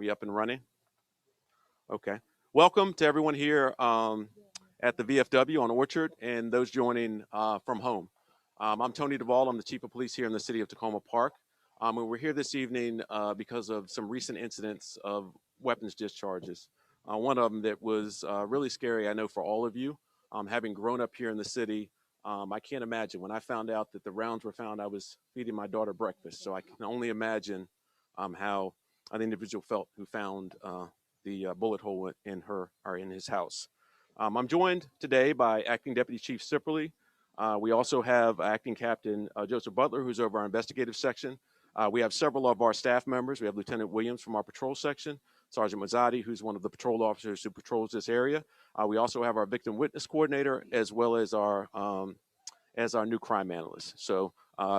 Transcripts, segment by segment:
We up and running? Okay. Welcome to everyone here at the VFW on Orchard and those joining from home. I'm Tony Duvall. I'm the Chief of Police here in the city of Takoma Park. And we're here this evening because of some recent incidents of weapons discharges. One of them that was really scary, I know, for all of you. Having grown up here in the city, I can't imagine. When I found out that the rounds were found, I was feeding my daughter breakfast. So I can only imagine how an individual felt who found the bullet hole in her or in his house. I'm joined today by Acting Deputy Chief Sipperly. We also have Acting Captain Joseph Butler, who's over our investigative section. We have several of our staff members. We have Lieutenant Williams from our patrol section, Sergeant Mazzotti, who's one of the patrol officers who patrols this area. We also have our victim witness coordinator, as well as our new crime analyst. So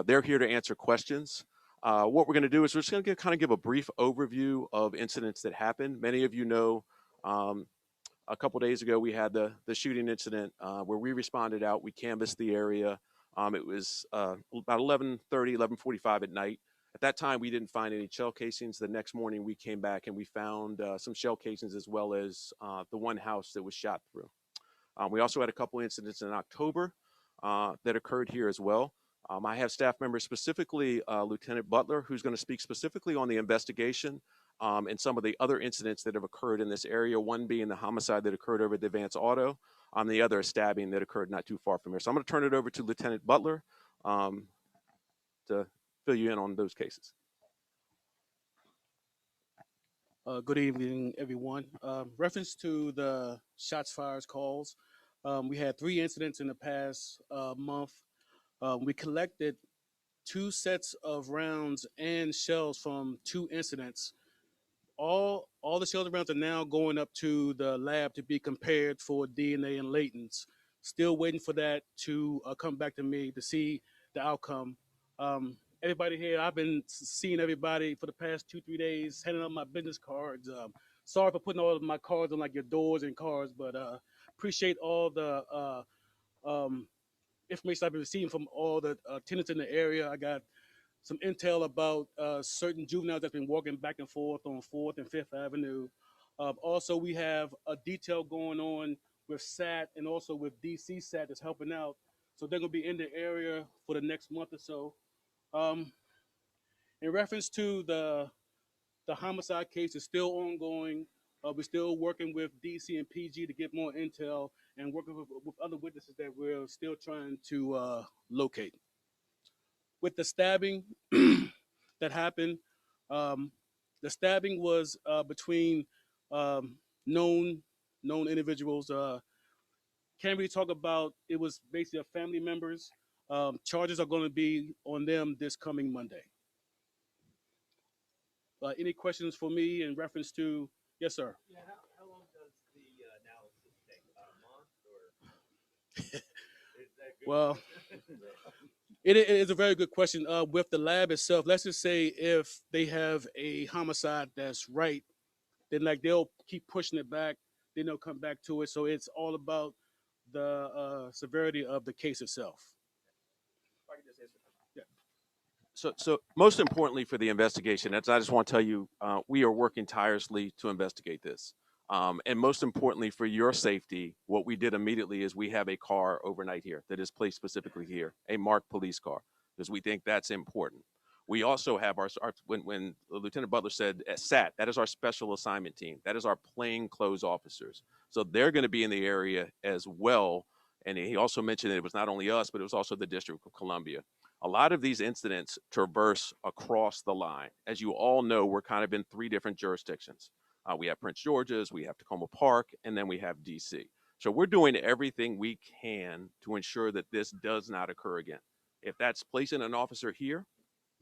they're here to answer questions. What we're going to do is we're just going to kind of give a brief overview of incidents that happened. Many of you know a couple days ago we had the shooting incident where we responded out. We canvassed the area. It was about 11:30, 11:45 at night. At that time, we didn't find any shell casings. The next morning, we came back and we found some shell casings as well as the one house that was shot through. We also had a couple incidents in October that occurred here as well. I have staff members, specifically Lieutenant Butler, who's going to speak specifically on the investigation and some of the other incidents that have occurred in this area, one being the homicide that occurred over at the Advance Auto, the other a stabbing that occurred not too far from here. So I'm going to turn it over to Lieutenant Butler to fill you in on those cases. Good evening, everyone. Reference to the shots fired calls, we had 3 incidents in the past month. We collected 2 sets of rounds and shells from 2 incidents. All the shells and rounds are now going up to the lab to be compared for DNA and latents. Still waiting for that to come back to me to see the outcome. Everybody here, I've been seeing everybody for the past 2 3 days, handing out my business cards. Sorry for putting all of my cards on like your doors and cars, but appreciate all the um, information I've been receiving from all the tenants in the area. I got some intel about certain juveniles that's been walking back and forth on 4th and 5th Avenue. Also, we have a detail going on with SAT and also with DC SAT that's helping out. So they're going to be in the area for the next month or so. Um, in reference to the homicide case, is still ongoing. We're still working with DC and PG to get more intel and working with other witnesses that we're still trying to locate. With the stabbing that happened, um, the stabbing was between um, known individuals. Can't really talk about. It was basically a family members. Charges are going to be on them this coming Monday. Any questions for me in reference to? Yes, sir. Yeah, how long does the analysis take? About a month, or is that a good Well, question? it is a very good question. With the lab itself, let's just say if they have a homicide that's right, then like they'll keep pushing it back, then they'll come back to it. So it's all about the severity of the case itself. If I could just answer. Yeah. So most importantly for the investigation, I just want to tell you, we are working tirelessly to investigate this. And most importantly for your safety, what we did immediately is we have a car overnight here that is placed specifically here, a marked police car, because we think that's important. We also have when Lieutenant Butler said SAT, that is our special assignment team. That is our plain clothes officers. So they're going to be in the area as well. And he also mentioned that it was not only us, but it was also the District of Columbia. A lot of these incidents traverse across the line. As you all know, we're kind of in 3 different jurisdictions. We have Prince George's, we have Tacoma Park, and then we have DC. So we're doing everything we can to ensure that this does not occur again. If that's placing an officer here,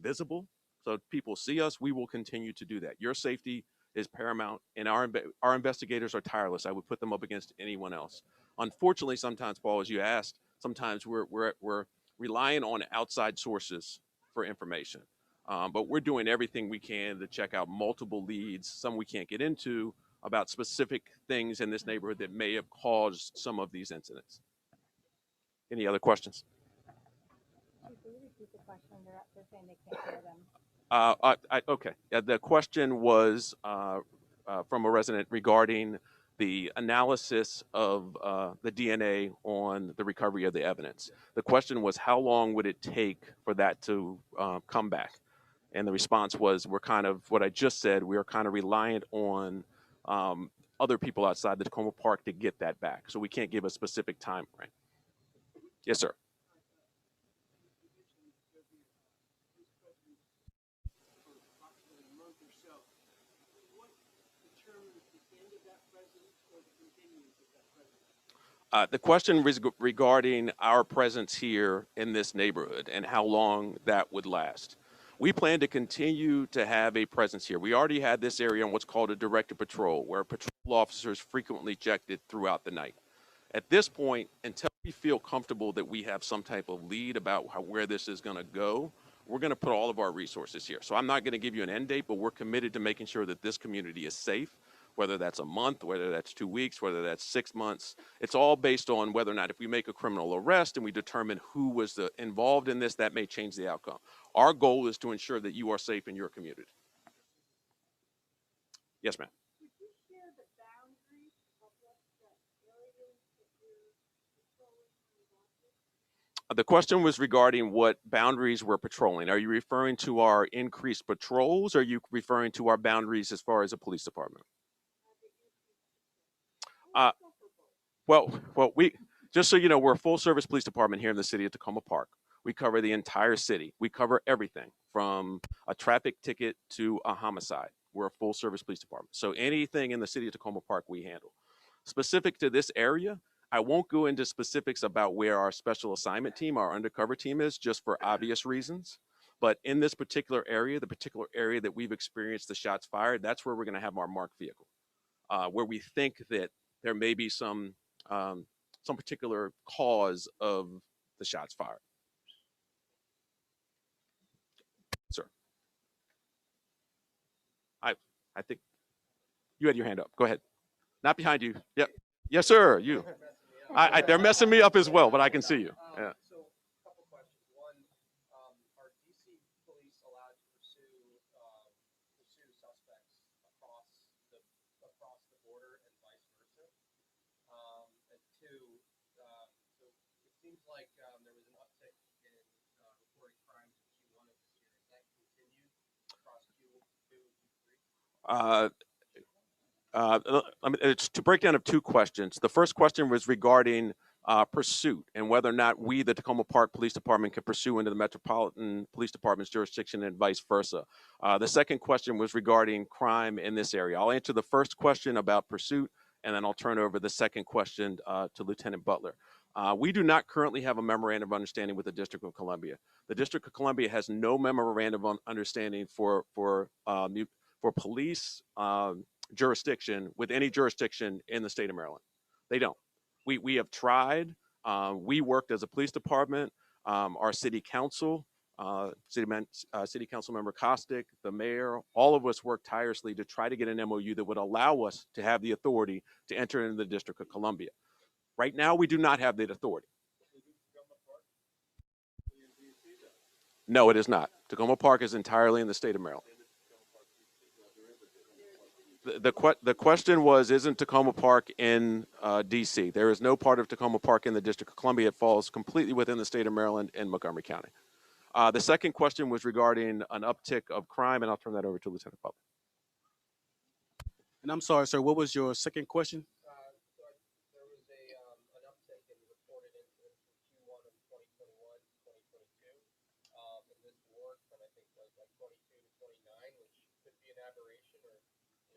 visible, so people see us, we will continue to do that. Your safety is paramount, and our investigators are tireless. I would put them up against anyone else. Unfortunately, sometimes, Paul, as you asked, sometimes we're relying on outside sources for information. But we're doing everything we can to check out multiple leads, some we can't get into, about specific things in this neighborhood that may have caused some of these incidents. Any other questions? Chief, will you repeat the question? They're saying they can't hear them. Okay. The question was from a resident regarding the analysis of the DNA on the recovery of the evidence. The question was, how long would it take for that to come back? And the response was, we're kind of what I just said. We are kind of reliant on um, other people outside the Tacoma Park to get that back. So we can't give a specific time frame. Yes, sir. The question was regarding our presence here in this neighborhood and how long that would last. We plan to continue to have a presence here. We already had this area on what's called a directed patrol, where patrol officers frequently checked it throughout the night. At this point, until we feel comfortable that we have some type of lead about where this is going to go, we're going to put all of our resources here. So I'm not going to give you an end date, but we're committed to making sure that this community is safe, whether that's a month, whether that's 2 weeks, whether that's 6 months. It's all based on whether or not if we make a criminal arrest and we determine who was involved in this, that may change the outcome. Our goal is to ensure that you are safe in your community. Yes, ma'am. The question was regarding what boundaries we're patrolling. Are you referring to our increased patrols? Or are you referring to our boundaries as far as a police department? Uh, we just so you know, we're a full service police department here in the city of Tacoma Park. We cover the entire city. We cover everything from a traffic ticket to a homicide. We're a full service police department. So anything in the city of Tacoma Park, we handle. Specific to this area, I won't go into specifics about where our special assignment team, our undercover team is, just for obvious reasons. But in this particular area, the particular area that we've experienced the shots fired, that's where we're going to have our marked vehicle, where we think that there may be some particular cause of the shots fired. Sir, I I think you had your hand up. Go ahead. Not behind you. Yep. Yes, sir. You. They're messing me up as well, but I can see you. Yeah. So, a couple questions. One, are DC police allowed to pursue suspects across the border and vice versa? And two, so it seems like there was an uptick in reported crimes in Q1 of this year. Has that continued across Q2, Q3? It's to break down of two questions. The first question was regarding pursuit and whether or not we, the Tacoma Park Police Department, can pursue into the Metropolitan Police Department's jurisdiction and vice versa. The second question was regarding crime in this area. I'll answer the first question about pursuit, and then I'll turn over the second question to Lieutenant Butler. We do not currently have a memorandum of understanding with the District of Columbia. The District of Columbia has no memorandum of understanding for police jurisdiction with any jurisdiction in the state of Maryland. They don't. We have tried. We worked as a police department. Our city council, city council member Kostick, the mayor, all of us worked tirelessly to try to get an MOU that would allow us to have the authority to enter into the District of Columbia. Right now, we do not have that authority. No, it is not. Takoma Park is entirely in the state of Maryland. The question was, isn't Takoma Park in DC? There is no part of Takoma Park in the District of Columbia. It falls completely within the state of Maryland and Montgomery County. The second question was regarding an uptick of crime, and I'll turn that over to Lieutenant Butler. And I'm sorry, sir, what was your second question? There was an uptick in reported incidents from Q1 of 2021 to 2022. And this work that I think was like 22 to 29, which could be an aberration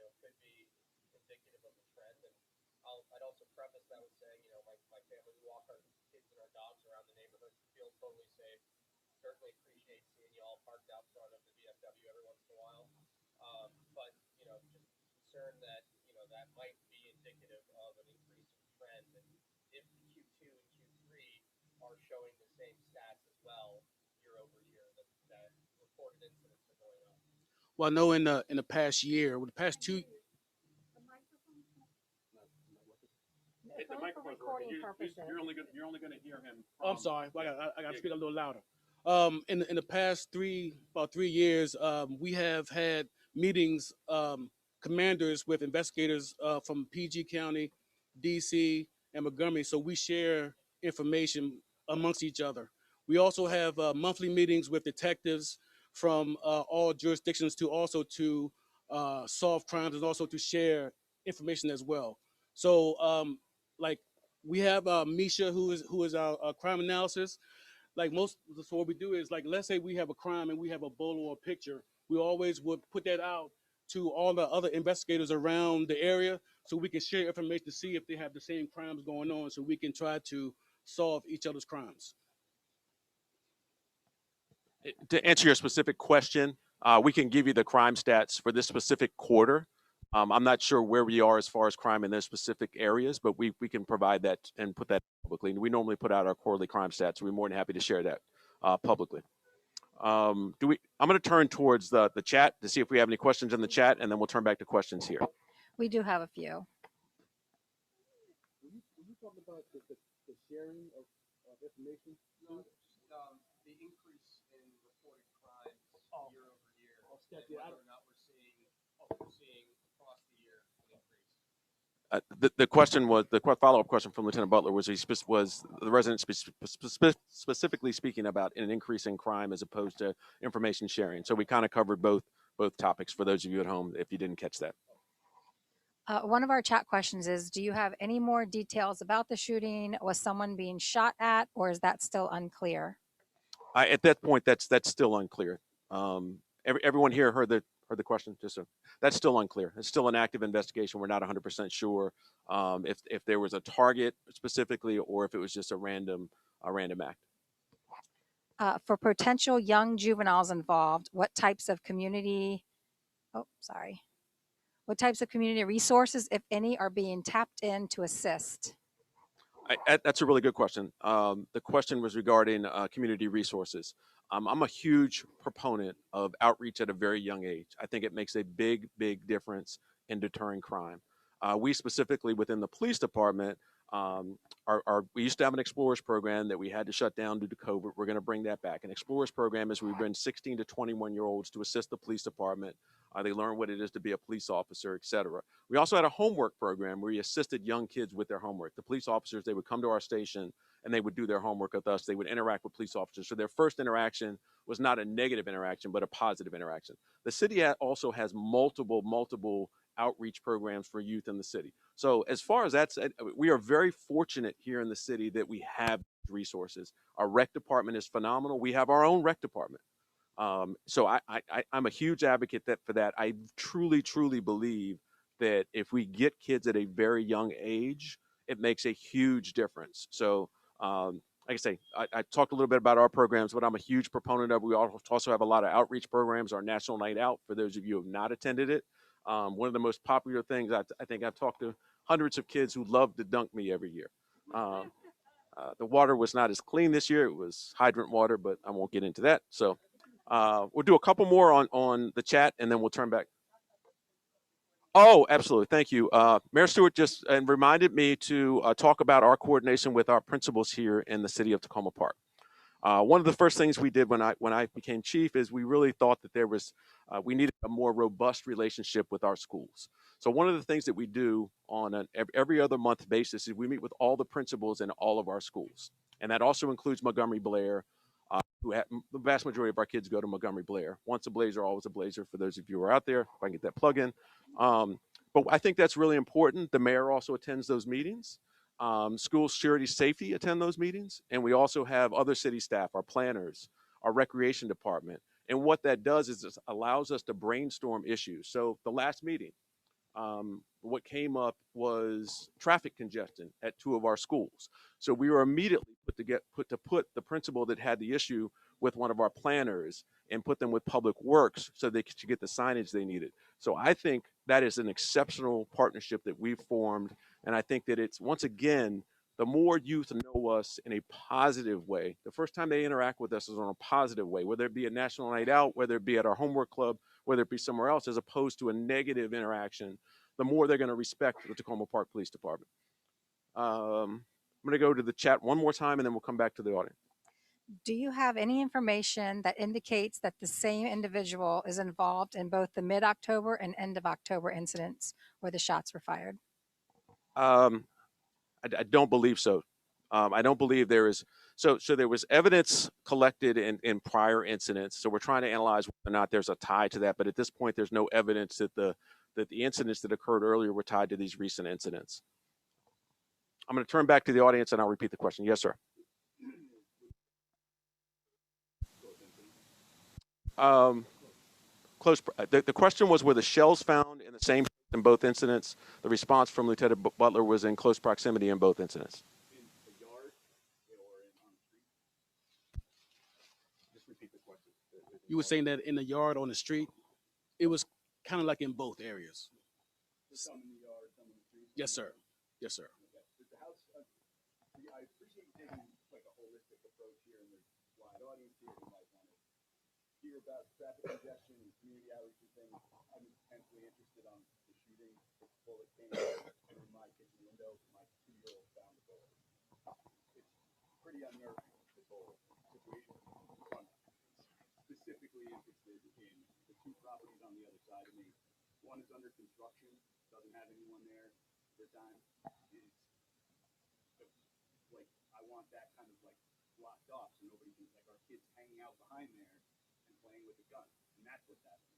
or could be indicative of a trend. And I'd also preface that with saying, my family, we walk our kids and our dogs around the neighborhood, feel totally safe. Certainly appreciate seeing you all parked out front of the VFW every once in a while. But just concerned that that might be indicative of an increasing trend. And if Q2 and Q3 are showing the same stats as well year over year, that reported incidents are going up. Well, I know in the past year, with the past two. For recording purposes. You're only going to hear him. Oh, I'm sorry. I got to speak a little louder. In the past about 3 years, we have had meetings, commanders with investigators from PG County, DC, and Montgomery. So we share information amongst each other. We also have monthly meetings with detectives from all jurisdictions to solve crimes and also to share information as well. So, like we have Misha, who is our crime analysis. Like most, so what we do is, like, let's say we have a crime and we have a bolo or a picture, we always would put that out to all the other investigators around the area so we can share information to see if they have the same crimes going on, so we can try to solve each other's crimes. To answer your specific question, we can give you the crime stats for this specific quarter. I'm not sure where we are as far as crime in those specific areas, but we can provide that and put that publicly. And we normally put out our quarterly crime stats. We're more than happy to share that publicly. I'm going to turn towards the chat to see if we have any questions in the chat, and then we'll turn back to questions here. We do have a few. Will you talk about the sharing of information? No, just the increase in reported crimes year over year, and whether or not we're seeing across the year an increase. The question was, the follow-up question from Lieutenant Butler was, was the resident specifically speaking about an increase in crime as opposed to information sharing. So we kind of covered both topics for those of you at home if you didn't catch that. One of our chat questions is, do you have any more details about the shooting? Was someone being shot at, or is that still unclear? At that point, that's still unclear. Everyone here heard the question. That's still unclear. It's still an active investigation. We're not 100% sure if there was a target specifically or if it was just a random act. For potential young juveniles involved, what types of community resources, if any, are being tapped in to assist? That's a really good question. The question was regarding community resources. I'm a huge proponent of outreach at a very young age. I think it makes a big difference in deterring crime. We specifically within the police department, we used to have an Explorers program that we had to shut down due to COVID. We're going to bring that back. An Explorers program is we bring 16 to 21-year-olds to assist the police department. They learn what it is to be a police officer, et cetera. We also had a homework program where we assisted young kids with their homework. The police officers, they would come to our station and they would do their homework with us. They would interact with police officers. So their first interaction was not a negative interaction, but a positive interaction. The city also has multiple outreach programs for youth in the city. So as far as that's, we are very fortunate here in the city that we have resources. Our rec department is phenomenal. We have our own rec department. So I'm a huge advocate for that. I truly believe that if we get kids at a very young age, it makes a huge difference. So like I say, I talked a little bit about our programs, but I'm a huge proponent of. We also have a lot of outreach programs. Our National Night Out, for those of you who have not attended it, one of the most popular things, I think I've talked to hundreds of kids who love to dunk me every year. The water was not as clean this year. It was hydrant water, but I won't get into that. So we'll do a couple more on the chat, and then we'll turn back. Oh, absolutely. Thank you. Mayor Stewart just reminded me to talk about our coordination with our principals here in the city of Takoma Park. One of the first things we did when I became chief is we really thought that we needed a more robust relationship with our schools. So one of the things that we do on an every other month basis is we meet with all the principals in all of our schools. And that also includes Montgomery Blair, the vast majority of our kids go to Montgomery Blair. Once a Blazer, always a Blazer, for those of you who are out there, if I can get that plug in. But I think that's really important. The mayor also attends those meetings. School security safety attend those meetings. And we also have other city staff, our planners, our recreation department. And what that does is it allows us to brainstorm issues. So the last meeting, what came up was traffic congestion at 2 of our schools. So we were immediately put the principal that had the issue with one of our planners and put them with Public Works so they could get the signage they needed. So I think that is an exceptional partnership that we've formed. And I think that it's, once again, the more youth know us in a positive way, the first time they interact with us is on a positive way, whether it be a National Night Out, whether it be at our homework club, whether it be somewhere else, as opposed to a negative interaction, the more they're going to respect the Takoma Park Police Department. I'm going to go to the chat one more time, and then we'll come back to the audience. Do you have any information that indicates that the same individual is involved in both the mid-October and end of October incidents where the shots were fired? Um, I don't believe so. I don't believe there is. So there was evidence collected in prior incidents. So we're trying to analyze whether or not there's a tie to that. But at this point, there's no evidence that the incidents that occurred earlier were tied to these recent incidents. I'm going to turn back to the audience and I'll repeat the question. Yes, sir. Um, close. The question was, were the shells found in the same in both incidents? The response from Lieutenant Butler was in close proximity in both incidents. You were saying that in the yard, on the street, it was kind of like in both areas. Some in the yard, some in the street. Yes, sir. Yes, sir. Okay. Does the house? I appreciate you taking like a holistic approach here, and there's a wide audience here who might want to hear about traffic congestion and community outreach and things. I'm intensely interested on the shooting. The bullet came through my kitchen window. My 2-year-old found the bullet. It's pretty unnerving, this whole situation. I'm specifically interested in the 2 properties on the other side of me. One is under construction, doesn't have anyone there for time. Like, I want that kind of like blocked off so nobody can, like, our kids hanging out behind there and playing with a gun. And that's what's happening.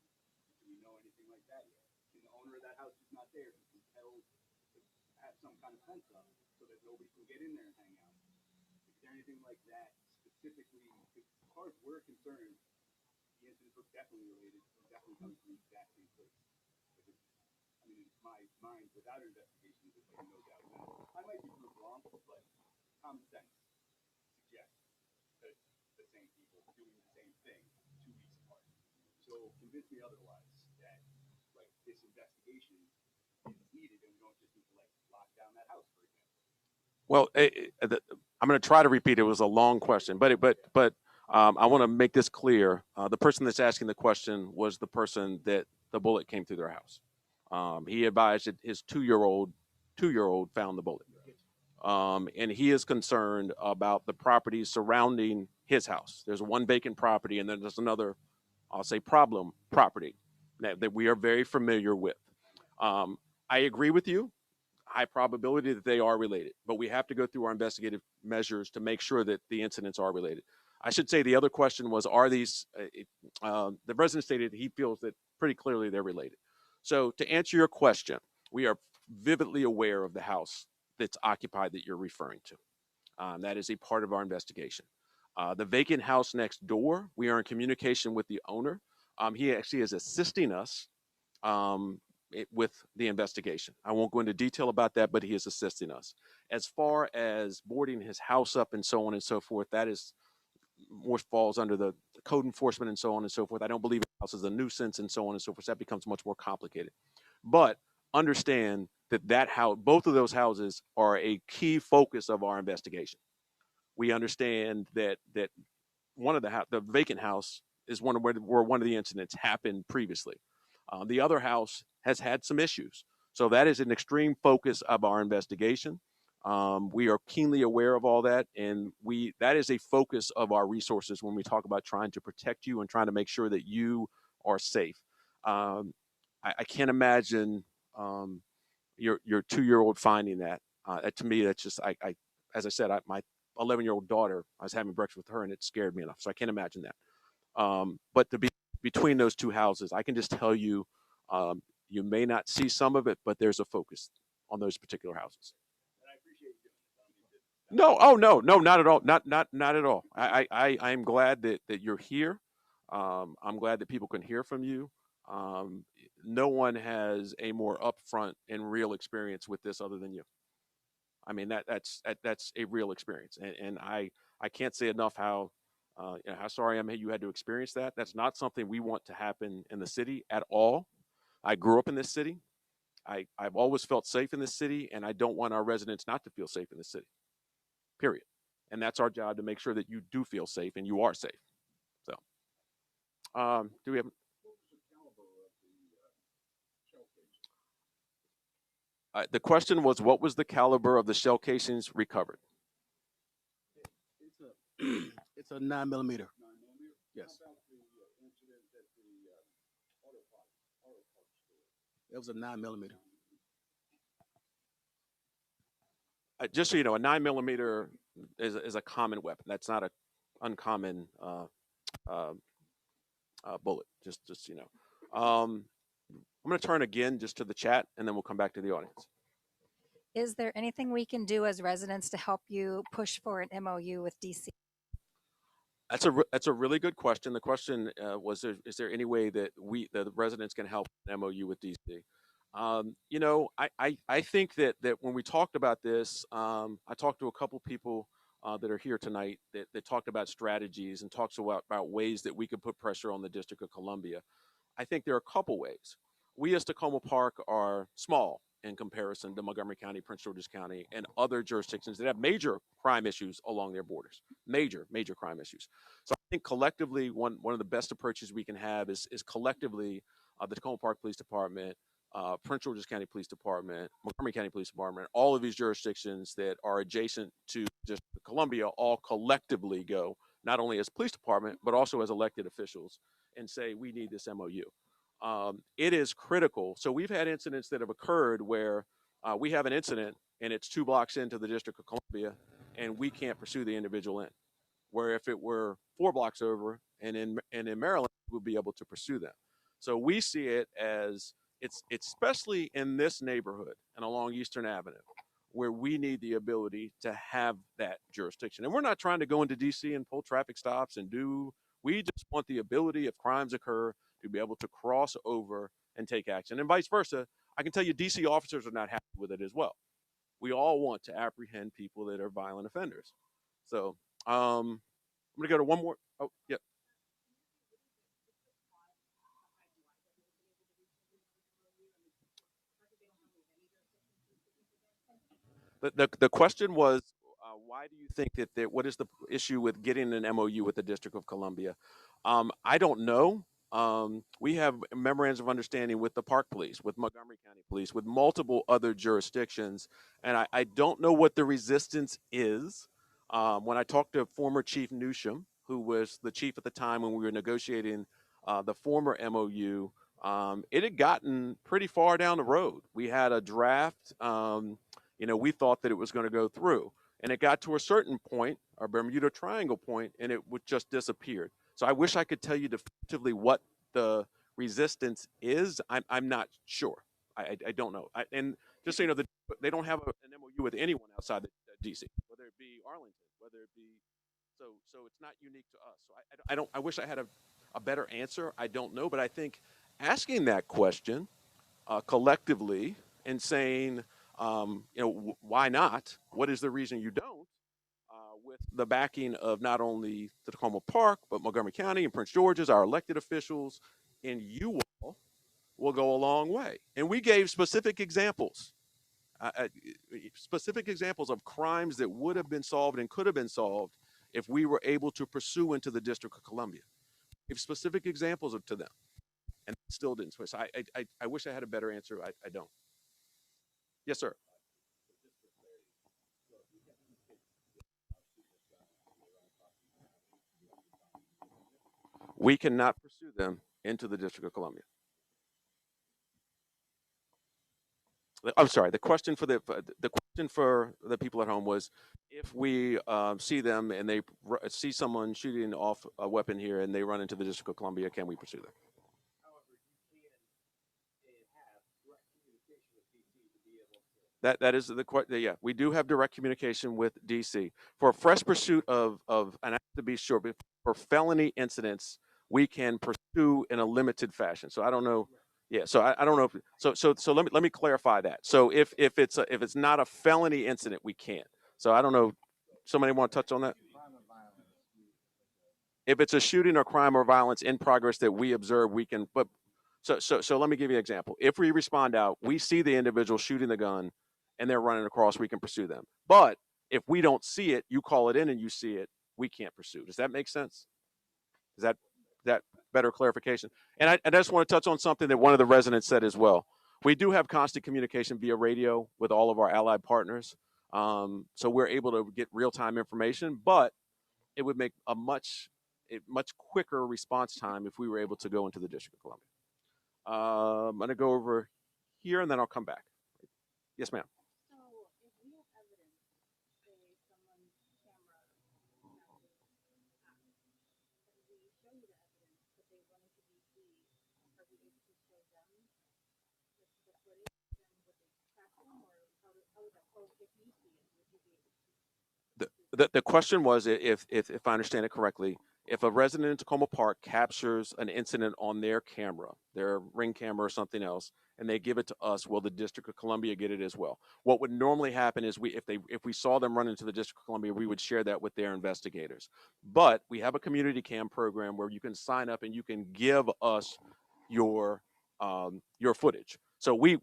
Do we know anything like that yet? And the owner of that house is not there. He's compelled to have some kind of fence up so that nobody can get in there and hang out. Is there anything like that specifically? As far as we're concerned, the incidents were definitely related. Definitely comes from the exact same place. I mean, in my mind, without an investigation, there's like no doubt about it. I might be proved wrong, but common sense suggests that the same people doing the same thing 2 weeks apart. So convince me otherwise that like this investigation is needed and we don't just need to like lock down that house, for example. Well, I'm going to try to repeat. It was a long question, but I want to make this clear. The person that's asking the question was the person that the bullet came through their house. He advised that his 2-year-old found the bullet, and he is concerned about the properties surrounding his house. There's one vacant property, and then there's another, I'll say, problem property that we are very familiar with. I agree with you. High probability that they are related, but we have to go through our investigative measures to make sure that the incidents are related. I should say the other question was, are these, the resident stated he feels that pretty clearly they're related. So to answer your question, we are vividly aware of the house that's occupied that you're referring to. That is a part of our investigation. The vacant house next door, we are in communication with the owner. He actually is assisting us with the investigation. I won't go into detail about that, but he is assisting us. As far as boarding his house up and so on and so forth, that is more falls under the code enforcement and so on and so forth. I don't believe the house is a nuisance and so on and so forth. That becomes much more complicated. But understand that house, both of those houses are a key focus of our investigation. We understand that one of the vacant house is one of where one of the incidents happened previously. The other house has had some issues. So that is an extreme focus of our investigation. We are keenly aware of all that, and that is a focus of our resources when we talk about trying to protect you and trying to make sure that you are safe. I can't imagine your 2-year-old finding that. To me, that's just as I said, my 11-year-old daughter, I was having breakfast with her, and it scared me enough. So I can't imagine that. But to be between those 2 houses, I can just tell you, you may not see some of it, but there's a focus on those particular houses. And I appreciate you doing this. No, oh no, not at all, not at all. I'm glad that you're here. I'm glad that people can hear from you. No one has a more upfront and real experience with this other than you. I mean that's a real experience, and I can't say enough how how sorry I am you had to experience that. That's not something we want to happen in the city at all. I grew up in this city. I've always felt safe in this city, and I don't want our residents not to feel safe in this city. Period. And that's our job to make sure that you do feel safe and you are safe. So, do we have? The question was, what was the caliber of the shell casings recovered? It's It's a 9mm. 9mm? Yes. How about the incident at the auto parts store? It was a 9mm. Just so you know, a 9mm is a common weapon. That's not a uncommon uh, bullet. Just you know. I'm going to turn again just to the chat, and then we'll come back to the audience. Is there anything we can do as residents to help you push for an MOU with DC? That's a really good question. The question was: is there any way that the residents can help an MOU with DC? You know, I think that when we talked about this, I talked to a couple people that are here tonight that talked about strategies and talks about ways that we could put pressure on the District of Columbia. I think there are a couple ways. We as Takoma Park are small in comparison to Montgomery County, Prince George's County, and other jurisdictions that have major crime issues along their borders. Major crime issues. So I think collectively, one of the best approaches we can have is collectively the Takoma Park Police Department, Prince George's County Police Department, Montgomery County Police Department, all of these jurisdictions that are adjacent to just Columbia all collectively go, not only as police department, but also as elected officials, and say, we need this MOU. It is critical. So we've had incidents that have occurred where we have an incident and it's 2 blocks into the District of Columbia and we can't pursue the individual in. Where if it were 4 blocks over and in Maryland, we'll be able to pursue them. So we see it as it's especially in this neighborhood and along Eastern Avenue, where we need the ability to have that jurisdiction. And we're not trying to go into DC and pull traffic stops and we just want the ability, if crimes occur, to be able to cross over and take action. And vice versa, I can tell you DC officers are not happy with it as well. We all want to apprehend people that are violent offenders. So I'm gonna go to one more. Oh, yeah. The question was, why do you think that what is the issue with getting an MOU with the District of Columbia? I don't know. We have memorandums of understanding with the Park Police, with Montgomery County Police, with multiple other jurisdictions, and I don't know what the resistance is. When I talked to former Chief Newsham, who was the chief at the time when we were negotiating the former MOU, it had gotten pretty far down the road. We had a draft. You know, we thought that it was going to go through, and it got to a certain point, a Bermuda Triangle point, and it would just disappeared. So I wish I could tell you definitively what the resistance is. I'm not sure. I don't know. And just so you know, they don't have an MOU with anyone outside the DC, whether it be Arlington, whether it be so it's not unique to us. So I don't. I wish I had a better answer. I don't know, but I think asking that question collectively and saying, you know, why not? What is the reason you don't? With the backing of not only the Takoma Park, but Montgomery County and Prince George's, our elected officials, and you all will go a long way. And we gave specific examples of crimes that would have been solved and could have been solved if we were able to pursue into the District of Columbia. Give specific examples to them, and still didn't switch. So I wish I had a better answer. I don't. Yes, sir. We cannot pursue them into the District of Columbia. I'm sorry. The question for the people at home was, if we see them and they see someone shooting off a weapon here and they run into the District of Columbia, can we pursue them? However, you can and have direct communication with DC to be able to. That is the question. Yeah, we do have direct communication with DC for fresh pursuit of and I have to be sure, but for felony incidents, we can pursue in a limited fashion. So I don't know. Yeah, so I don't know if so let me clarify that. So if it's not a felony incident, we can't. So I don't know. Somebody want to touch on that? If it's a shooting or crime or violence in progress that we observe, we can. But so let me give you an example. If we respond out, we see the individual shooting the gun, and they're running across, we can pursue them. But if we don't see it, you call it in and you see it, we can't pursue. Does that make sense? Is that better clarification? And I just want to touch on something that one of the residents said as well. We do have constant communication via radio with all of our allied partners. So we're able to get real-time information, but it would make much quicker response time if we were able to go into the District of Columbia. I'm going to go over here and then I'll come back. Yes, ma'am. So if we have evidence, say someone's camera captures act, and we show you the evidence, but they run into DC, are we able to show them the footage and what they track them, or how would that, or if you see it, would you be able to? The question was if I understand it correctly, if a resident in Tacoma Park captures an incident on their camera, their Ring camera or something else, and they give it to us, will the District of Columbia get it as well? What would normally happen is if we saw them run into the District of Columbia, we would share that with their investigators. But we have a community cam program where you can sign up and you can give us your footage. So we've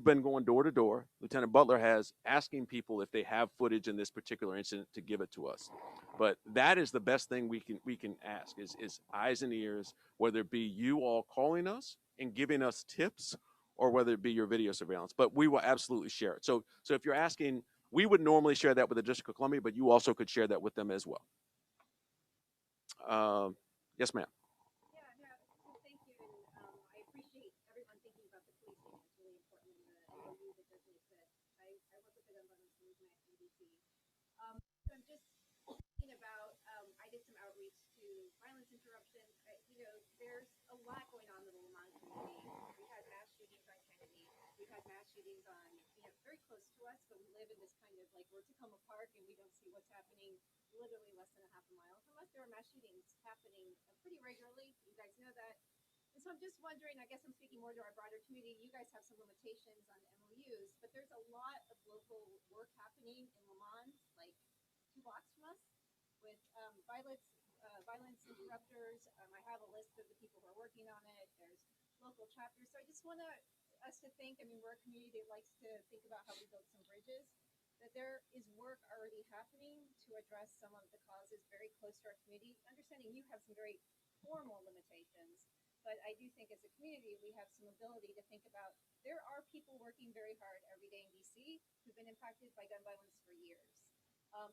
been going door to door. Lieutenant Butler has asking people if they have footage in this particular incident to give it to us. But that is the best thing we can ask is eyes and ears, whether it be you all calling us and giving us tips or whether it be your video surveillance. But we will absolutely share it. So if you're asking, we would normally share that with the District of Columbia, but you also could share that with them as well. Yes, ma'am. Yeah, no, so thank you, and I appreciate everyone thinking about the policing. It's really important in the MOU that doesn't exist. I work with the gun violence movement in DC. So I'm just thinking about, I did some outreach to violence interruption. There's a lot going on in the Lamont community. We had mass shootings on Kennedy. We've had mass shootings on, very close to us, but we live in this kind of like we're Takoma Park and we don't see what's happening literally less than a half a mile from us. There are mass shootings happening pretty regularly. You guys know that. And so I'm just wondering, I guess I'm speaking more to our broader community. You guys have some limitations on MOUs, but there's a lot of local work happening in Lamont, like 2 blocks from us, with violence interrupters. I have a list of the people who are working on it. There's local chapters. So I just want us to think, we're a community that likes to think about how we build some bridges, that there is work already happening to address some of the causes very close to our community. Understanding you have some very formal limitations, but I do think as a community we have some ability to think about there are people working very hard every day in DC who've been impacted by gun violence for years.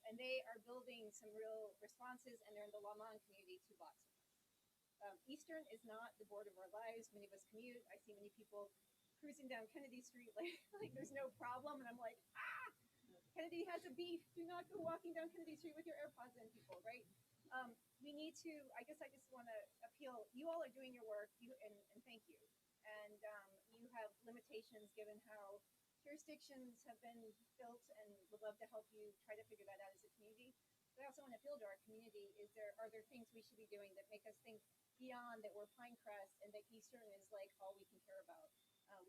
And they are building some real responses, and they're in the Lamont community 2 blocks from us. Eastern is not the board of our lives. Many of us commute. I see many people cruising down Kennedy Street like there's no problem, and I'm like, Kennedy has a beef. Do not go walking down Kennedy Street with your AirPods in, people, right? We need to, I guess I just want to appeal. You all are doing your work, and thank you. And you have limitations given how jurisdictions have been built, and would love to help you try to figure that out as a community. But I also want to appeal to our community. Are there things we should be doing that make us think beyond that we're Pinecrest and that Eastern is like all we can care about?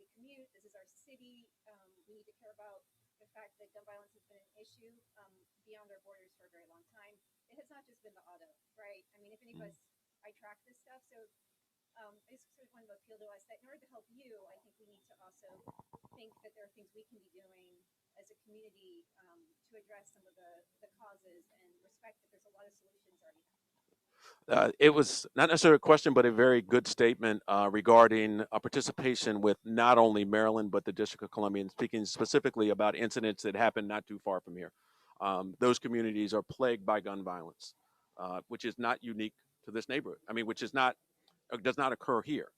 We commute. This is our city. We need to care about the fact that gun violence has been an issue beyond our borders for a very long time. It has not just been the auto, right? If any of us, I track this stuff, so I just sort of wanted to appeal to us that in order to help you, I think we need to also think that there are things we can be doing as a community to address some of the causes and respect that there's a lot of solutions already happening. It was not necessarily a question, but a very good statement regarding participation with not only Maryland, but the District of Columbia, and speaking specifically about incidents that happened not too far from here. Those communities are plagued by gun violence, which is not unique to this neighborhood. Which is not does not occur here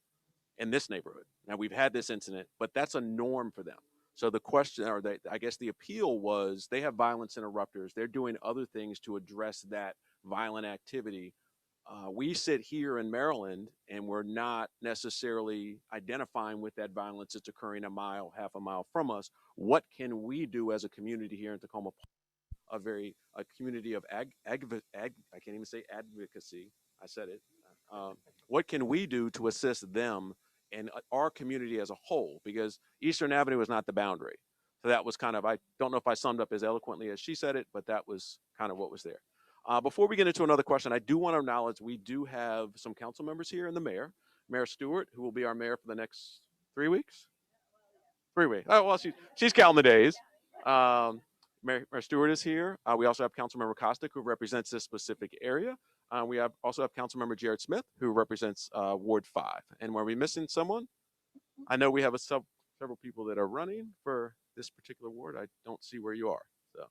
in this neighborhood. Now, we've had this incident, but that's a norm for them. So the question, I guess the appeal was, they have violence interrupters. They're doing other things to address that violent activity. We sit here in Maryland and we're not necessarily identifying with that violence that's occurring half a mile from us. What can we do as a community here in Tacoma? A community of I can't even say advocacy. I said it. What can we do to assist them and our community as a whole? Because Eastern Avenue is not the boundary. So that was kind of, I don't know if I summed up as eloquently as she said it, but that was kind of what was there. Before we get into another question, I do want to acknowledge we do have some council members here and the mayor, Mayor Stewart, who will be our mayor for the next 3 weeks. 3 weeks. Oh, well, she's counting the days. Mayor Stewart is here. We also have Councilmember Costick, who represents this specific area. We also have Councilmember Jared Smith, who represents Ward 5. And were we missing someone? I know we have several people that are running for this particular ward. I don't see where you are. So,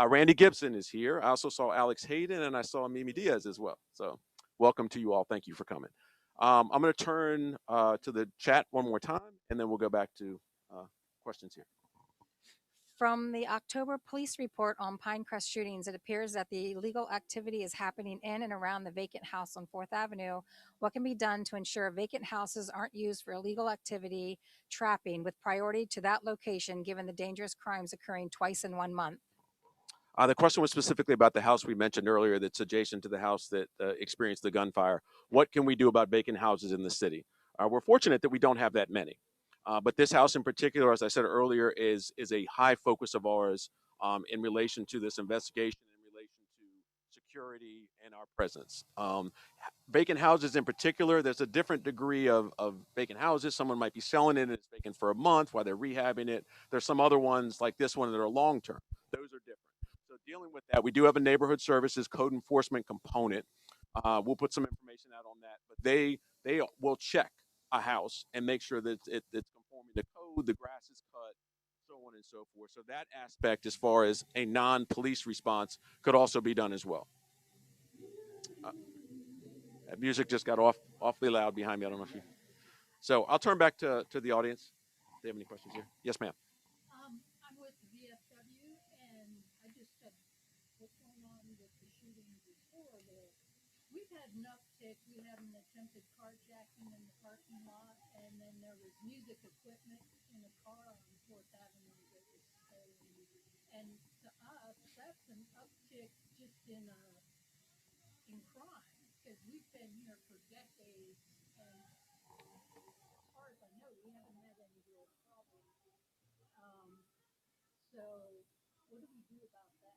Randy Gibson is here. I also saw Alex Hayden and I saw Mimi Diaz as well. So welcome to you all. Thank you for coming. I'm going to turn to the chat one more time, and then we'll go back to questions here. From the October police report on Pinecrest shootings, it appears that the illegal activity is happening in and around the vacant house on 4th Avenue. What can be done to ensure vacant houses aren't used for illegal activity trapping with priority to that location given the dangerous crimes occurring twice in 1 month? The question was specifically about the house we mentioned earlier that's adjacent to the house that experienced the gunfire. What can we do about vacant houses in the city? We're fortunate that we don't have that many. But this house in particular, as I said earlier, is a high focus of ours in relation to this investigation, in relation to security and our presence. Vacant houses in particular, there's a different degree of vacant houses. Someone might be selling it and it's vacant for a month while they're rehabbing it. There's some other ones like this one that are long term. Those are different. So dealing with that, we do have a neighborhood services code enforcement component. We'll put some information out on that, but they will check a house and make sure that it's conforming to code, the grass is cut, so on and so forth. So that aspect, as far as a non-police response, could also be done as well. That music just got awfully loud behind me. I don't know if you. So I'll turn back to the audience. Do they have any questions here? Yes, ma'am. I'm with the VFW, and I just said, what's going on with the shooting before there? We've had an uptick. We had an attempted carjacking in the parking lot, and then there was music equipment in a car on 4th Avenue that was stolen. And to us, that's an uptick just in crime, because we've been here for decades, and as far as I know, we haven't had any real problems. So what do we do about that?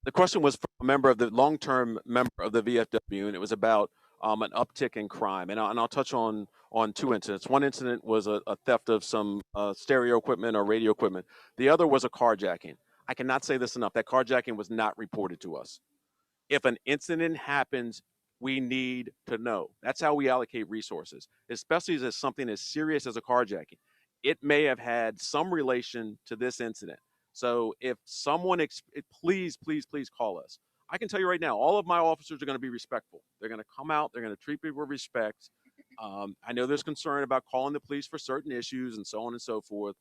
The question was from a member of the long-term member of the VFW, and it was about an uptick in crime. And I'll touch on two incidents. One incident was a theft of some stereo equipment or radio equipment. The other was a carjacking. I cannot say this enough. That carjacking was not reported to us. If an incident happens, we need to know. That's how we allocate resources, especially as something as serious as a carjacking. It may have had some relation to this incident. So if someone, please, please, please call us. I can tell you right now, all of my officers are going to be respectful. They're going to come out. They're going to treat people with respect. I know there's concern about calling the police for certain issues and so on and so forth.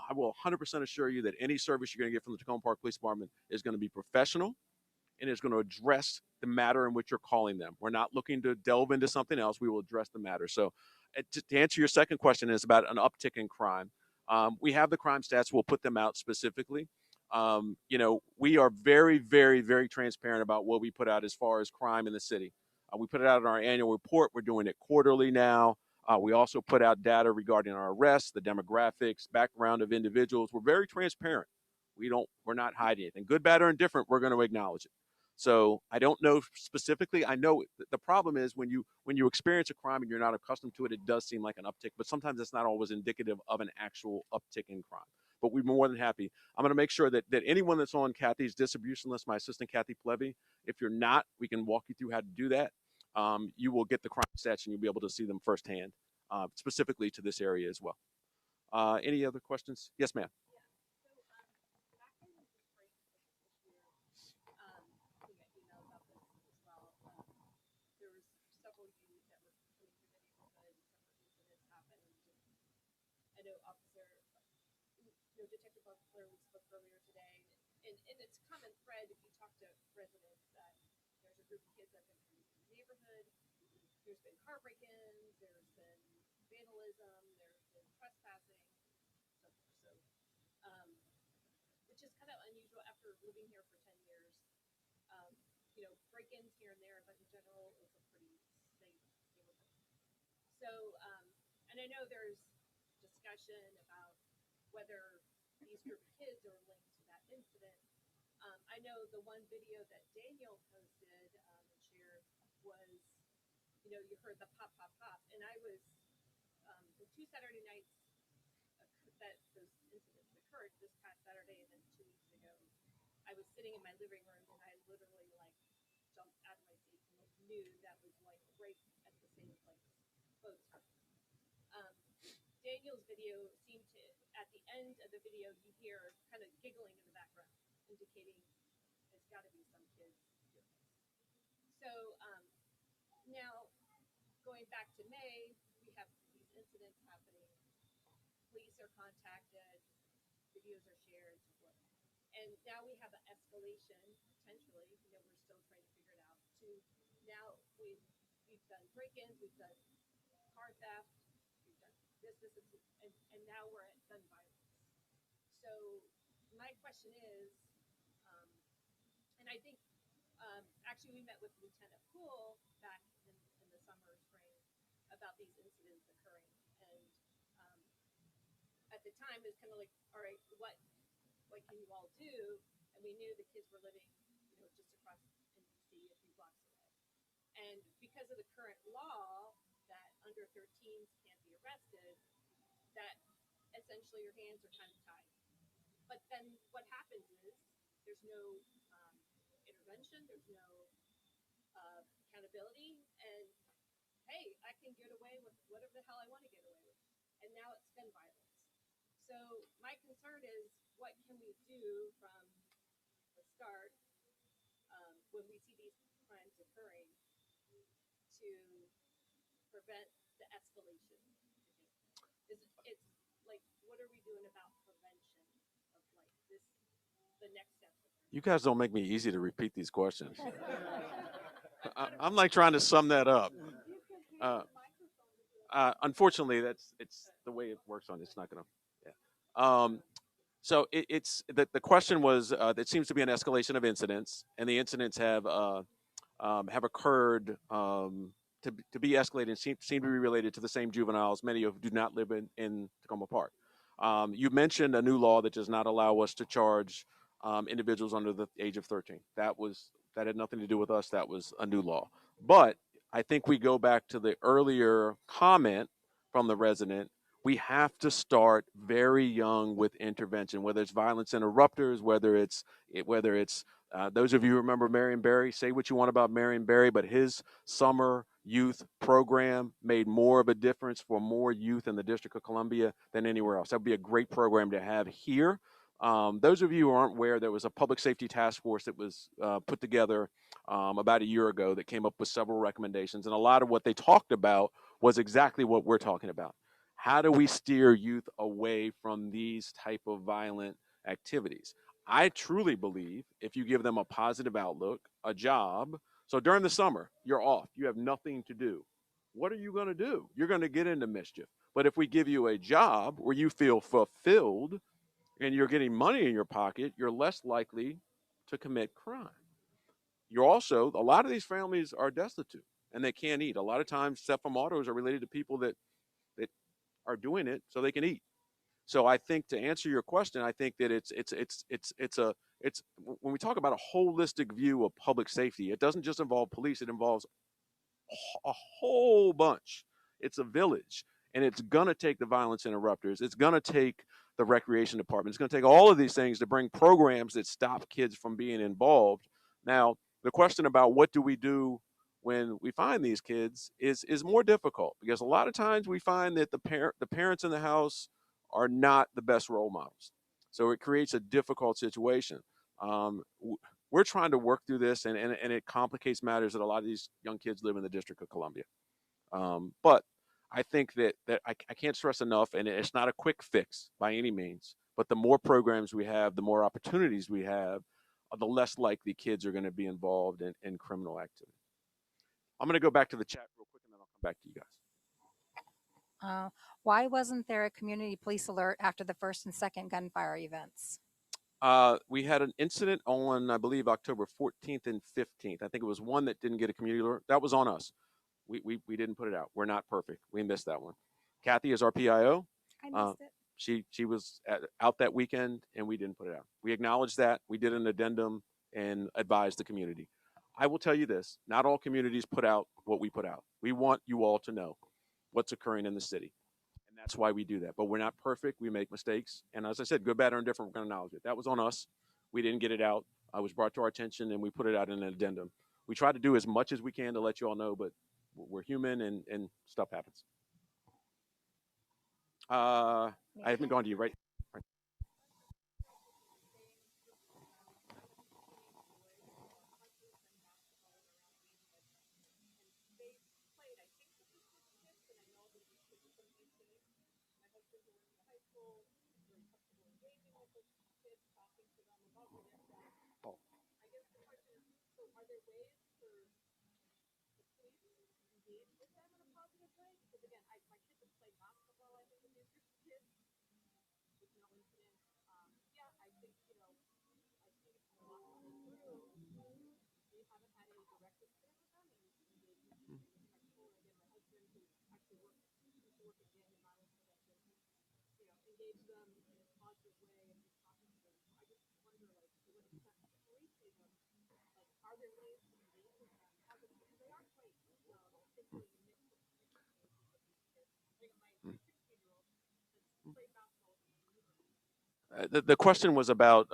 I will 100% assure you that any service you're going to get from the Takoma Park Police Department is going to be professional and is going to address the matter in which you're calling them. We're not looking to delve into something else. We will address the matter. So to answer your second question is about an uptick in crime. We have the crime stats. We'll put them out specifically. We are very, very, very transparent about what we put out as far as crime in the city. We put it out in our annual report. We're doing it quarterly now. We also put out data regarding our arrests, the demographics, background of individuals. We're very transparent. We're not hiding anything. Good, bad, or indifferent, we're going to acknowledge it. So I don't know specifically. I know the problem is when you experience a crime and you're not accustomed to it, it does seem like an uptick, but sometimes it's not always indicative of an actual uptick in crime. But we're more than happy. I'm going to make sure that anyone that's on Kathy's distribution list, my assistant Kathy Plevy, if you're not, we can walk you through how to do that. You will get the crime stats and you'll be able to see them firsthand, specifically to this area as well. Any other questions? Yes, ma'am. I know Detective Buckler, we spoke earlier today, and it's a common thread if you talk to residents that there's a group of kids that have been in the neighborhood. There's been car break-ins, there's been vandalism, there's been trespassing, so forth. Which is kind of unusual after living here for 10 years. Break-ins here and there, but in general, it's a pretty safe neighborhood. So, and I know there's discussion about whether these group of kids are linked to that incident. I know the one video that Daniel posted and shared was, you heard the pop, pop, pop. And I was, the 2 Saturday nights that those incidents occurred, this past Saturday and then 2 weeks ago, I was sitting in my living room and I literally jumped out of my seat and knew that was right at the same place. Both times. Daniel's video seemed to, at the end of the video, you hear kind of giggling in the background. indicating it's got to be some kids. So now going back to May, we have these incidents happening. Police are contacted, videos are shared, so forth. And now we have an escalation potentially. You know, we're still trying to figure it out. To now we've done break-ins, we've done car theft, we've done this, and now we're at gun violence. So my question is, um, and I think actually we met with Lieutenant Poole back in the summer or spring about these incidents occurring, and um, at the time it was kind of like, all right, what can you all do? And we knew the kids were living, you know, just across in DC, a few blocks away. And because of the current law that under 13s can't be arrested, that essentially your hands are kind of tied. But then what happens is there's no intervention, there's no accountability, and hey, I can get away with whatever the hell I want to get away with. And now it's gun violence. So my concern is, what can we do from the start when we see these crimes occurring to prevent the escalation? It's like, what are we doing about prevention of like this, the next steps? You guys don't make me easy to repeat these questions. I'm like trying to sum that up. Unfortunately, it's the way it works on. It's not gonna. Yeah. So it's the question was there seems to be an escalation of incidents, and the incidents have occurred to be escalated and seem to be related to the same juveniles, many of who do not live in Tacoma Park. You mentioned a new law that does not allow us to charge individuals under the age of 13. That had nothing to do with us. That was a new law. But I think we go back to the earlier comment from the resident. We have to start very young with intervention, whether it's violence interrupters, whether it's those of you who remember Marion Barry, say what you want about Marion Barry, but his summer youth program made more of a difference for more youth in the District of Columbia than anywhere else. That would be a great program to have here. Those of you who aren't aware, there was a public safety task force that was put together about a year ago that came up with several recommendations. And a lot of what they talked about was exactly what we're talking about. How do we steer youth away from these type of violent activities? I truly believe if you give them a positive outlook, a job. So during the summer, you're off. You have nothing to do. What are you going to do? You're going to get into mischief. But if we give you a job where you feel fulfilled and you're getting money in your pocket, you're less likely to commit crime. You're also, a lot of these families are destitute and they can't eat. A lot of times, theft from autos are related to people that are doing it so they can eat. So I think to answer your question, I think that it's when we talk about a holistic view of public safety, it doesn't just involve police, it involves a whole bunch. It's a village, and it's gonna take the violence interrupters. It's gonna take the recreation department. It's gonna take all of these things to bring programs that stop kids from being involved. Now, the question about what do we do when we find these kids is more difficult because a lot of times we find that the parents in the house are not the best role models. So it creates a difficult situation. Um, we're trying to work through this, and it complicates matters that a lot of these young kids live in the District of Columbia. But I think that I can't stress enough, and it's not a quick fix by any means. But the more programs we have, the more opportunities we have, the less likely kids are going to be involved in criminal activity. I'm going to go back to the chat real quick, and then I'll come back to you guys. Why wasn't there a community police alert after the first and second gunfire events? We had an incident on, I believe, October 14th and 15th. I think it was one that didn't get a community alert. That was on us. We didn't put it out. We're not perfect. We missed that one. Kathy is our PIO. I missed it. She was out that weekend, and we didn't put it out. We acknowledged that. We did an addendum and advised the community. I will tell you this: not all communities put out what we put out. We want you all to know what's occurring in the city. And that's why we do that. But we're not perfect. We make mistakes. And as I said, good, bad, or indifferent, we're going to acknowledge it. That was on us. We didn't get it out. It was brought to our attention, and we put it out in an addendum. We try to do as much as we can to let you all know, but we're human, and stuff happens. I haven't gone to you, right? Paul. I guess the question is, so are there ways for the police to engage with them in a positive way? Because again, my kids have played basketball, I think, with these groups of kids with no incident. Yeah, I think, I've seen it come a lot coming through. We haven't had any direct incident with them, and engagement has been respectful. And again, my husband, who actually used to work in gang and violence prevention, engage them in a positive way and be talking to them. So I just wonder, like, to what extent the police see them, like, are there ways to engage with them positively? Because they are quite particularly mixed experiences with these kids. I think my 16-year-old has played basketball with me in the neighborhood. The question was about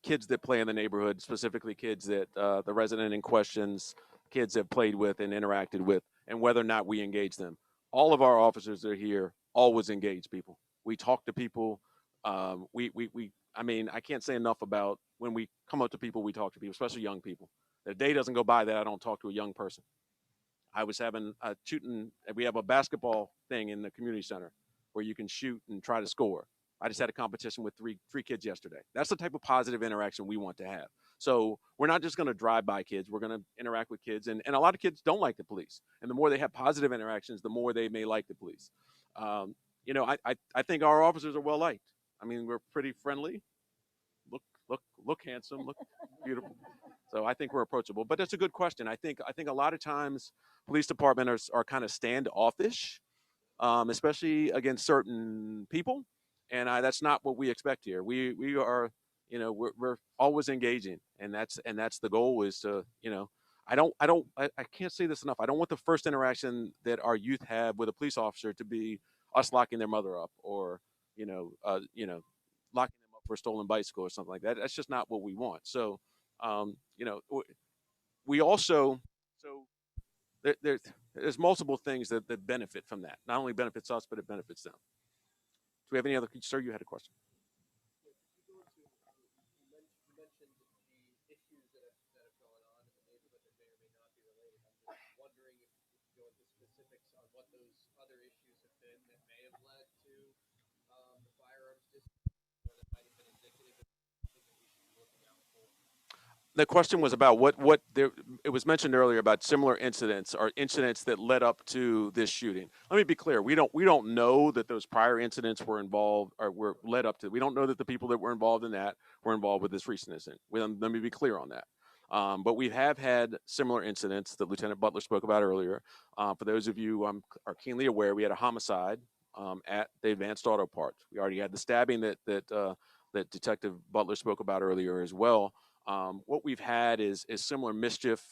kids that play in the neighborhood, specifically kids that the resident in questions, kids have played with and interacted with, and whether or not we engage them. All of our officers that are here always engage people. We talk to people. I mean, I can't say enough about when we come up to people, we talk to people, especially young people. The day doesn't go by that I don't talk to a young person. I was having a shooting. We have a basketball thing in the community center where you can shoot and try to score. I just had a competition with three kids yesterday. That's the type of positive interaction we want to have. So we're not just going to drive by kids. We're going to interact with kids, and a lot of kids don't like the police. And the more they have positive interactions, the more they may like the police. I think our officers are well liked. I mean, we're pretty friendly. Look handsome. Look beautiful. So I think we're approachable. But that's a good question. I think a lot of times police departments are kind of standoffish, especially against certain people, and that's not what we expect here. We are, we're always engaging, and that's the goal is to, I can't say this enough. I don't want the first interaction that our youth have with a police officer to be us locking their mother up or locking them up for a stolen bicycle or something like that. That's just not what we want. So, um, you know, we also so there's multiple things that benefit from that. Not only benefits us, but it benefits them. Do we have any other? Sir, you had a question. Yeah, could you go into, you mentioned the issues that have gone on in the neighborhood that may or may not be related. I'm just wondering if you could go into specifics on what those other issues have been that may have led to the firearms dispute, or that might have been indicative of something that we should be looking out for. The question was about what there. It was mentioned earlier about similar incidents or incidents that led up to this shooting. Let me be clear. We don't know that those prior incidents were involved or were led up to. We don't know that the people that were involved in that were involved with this recent incident. Let me be clear on that. But we have had similar incidents that Lieutenant Butler spoke about earlier. For those of you are keenly aware, we had a homicide at the Advanced Auto Parts. We already had the stabbing that Detective Butler spoke about earlier as well. What we've had is similar mischief,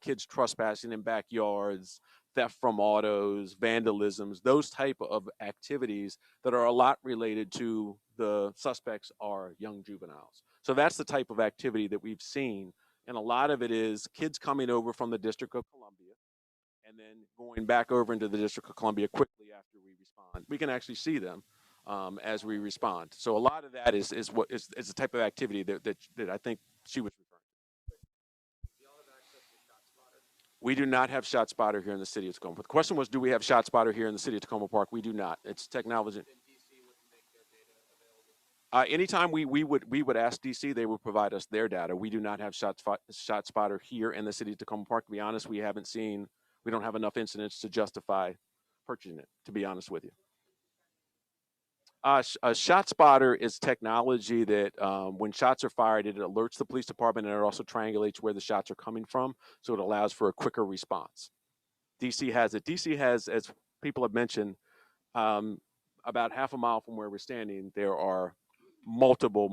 kids trespassing in backyards, theft from autos, vandalisms, those type of activities that are a lot related to the suspects are young juveniles. So that's the type of activity that we've seen, and a lot of it is kids coming over from the District of Columbia and then going back over into the District of Columbia quickly after we respond. We can actually see them as we respond. So a lot of that is the type of activity that I think she was referring to. Do y'all have access to ShotSpotter? We do not have ShotSpotter here in the city of Tacoma. But the question was, do we have ShotSpotter here in the city of Tacoma Park? We do not. It's technology. And DC wouldn't make their data available. Anytime we would ask DC, they would provide us their data. We do not have ShotSpotter here in the city of Tacoma Park. To be honest, we don't have enough incidents to justify purchasing it. To be honest with you. A shot spotter is technology that when shots are fired, it alerts the police department and it also triangulates where the shots are coming from. So it allows for a quicker response. DC has it. DC has, as people have mentioned, um, about half a mile from where we're standing, there are multiple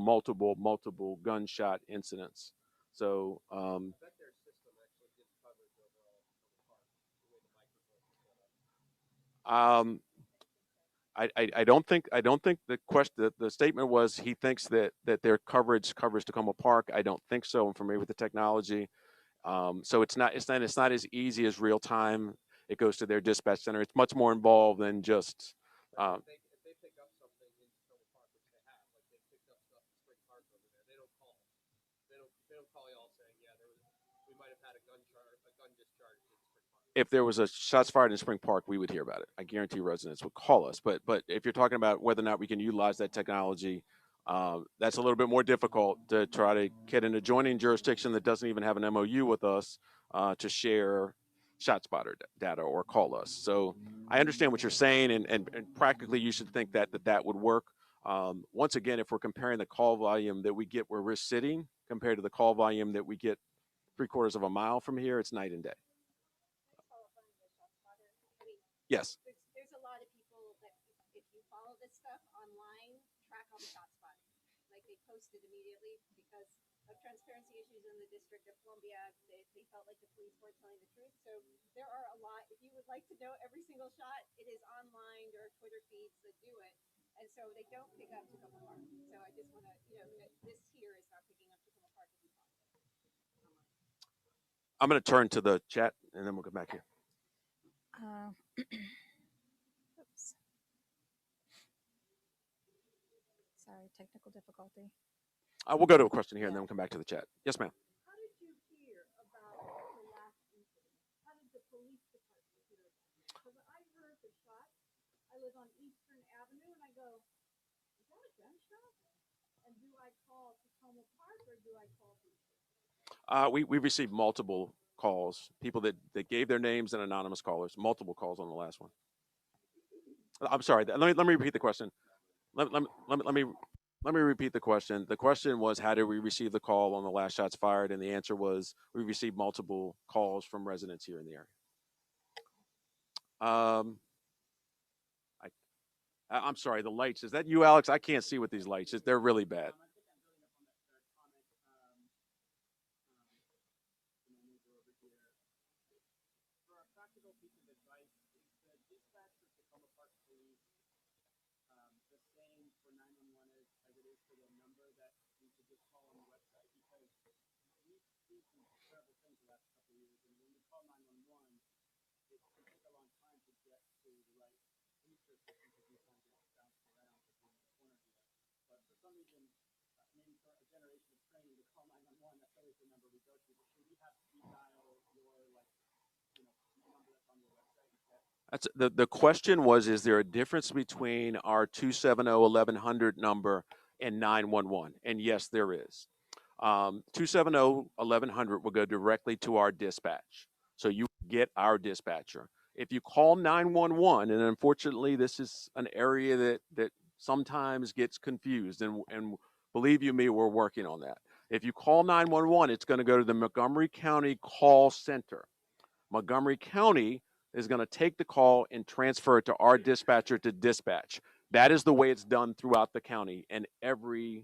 gunshot incidents. So I bet their system actually gives coverage overall for the park, the way the microphones are set up. um, I don't think the statement was he thinks that their coverage covers Tacoma Park. I don't think so. I'm familiar with the technology. So it's not as easy as real time. It goes to their dispatch center. It's much more involved than just. Right, Um, if they pick up something in Tacoma Park, which they have, like they picked up stuff in Spring Park over there, they don't call. They don't call y'all saying, yeah, we might have had a gun discharge in Spring Park. if there was a shots fired in Spring Park, we would hear about it. I guarantee residents would call us. But if you're talking about whether or not we can utilize that technology, That's a little bit more difficult to try to get an adjoining jurisdiction that doesn't even have an MOU with us to share ShotSpotter data or call us. So I understand what you're saying, and practically you should think that would work. Once again, if we're comparing the call volume that we get where we're sitting compared to the call volume that we get 3/4 of a mile from here, it's night and day. Yes. There's a lot of people that, if you follow this stuff online, track all the shot spotters. Like they posted immediately because of transparency issues in the District of Columbia. They felt like the police weren't telling the truth. So there are a lot. If you would like to know every single shot, it is online. There are Twitter feeds that do it. And so they don't pick up Takoma Park. So I just want to, this here is not picking up Takoma Park as we talked about. I'm going to turn to the chat and then we'll go back here. Oops. Sorry, technical difficulty. We'll go to a question here and then we'll come back to the chat. Yes, ma'am. How did you hear about the last incident? How did the police department hear about it? Because I heard the shot. I was on Eastern Avenue and I go, is that a gunshot? And do I call Takoma Park or do I call police? We received multiple calls, people that gave their names and anonymous callers, multiple calls on the last one. I'm sorry. Let me repeat the question. Let me repeat the question. The question was, how did we receive the call on the last shots fired? And the answer was, we received multiple calls from residents here in the area. I'm sorry, the lights. Is that you, Alex? I can't see with these lights. They're really bad. That's the question was, is there a difference between our 270-1100 number and 911? And yes, there is. 270-1100 will go directly to our dispatch. So you get our dispatcher. If you call 911, and unfortunately this is an area that sometimes gets confused, and believe you me, we're working on that. If you call 911, it's going to go to the Montgomery County call center. Montgomery County is going to take the call and transfer it to our dispatcher to dispatch. That is the way it's done throughout the county in every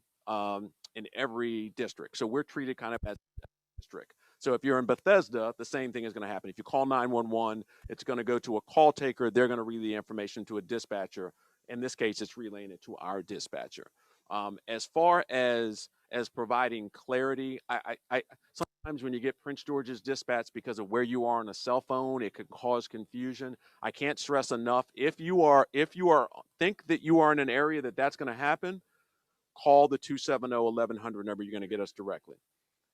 district. So we're treated kind of as a district. So if you're in Bethesda, the same thing is going to happen. If you call 911, it's going to go to a call taker. They're going to relay the information to a dispatcher. In this case, it's relaying it to our dispatcher. As far as providing clarity, I sometimes when you get Prince George's dispatch because of where you are on a cell phone, it could cause confusion. I can't stress enough, if you think that you are in an area that's going to happen, call the 270-1100 number. You're going to get us directly.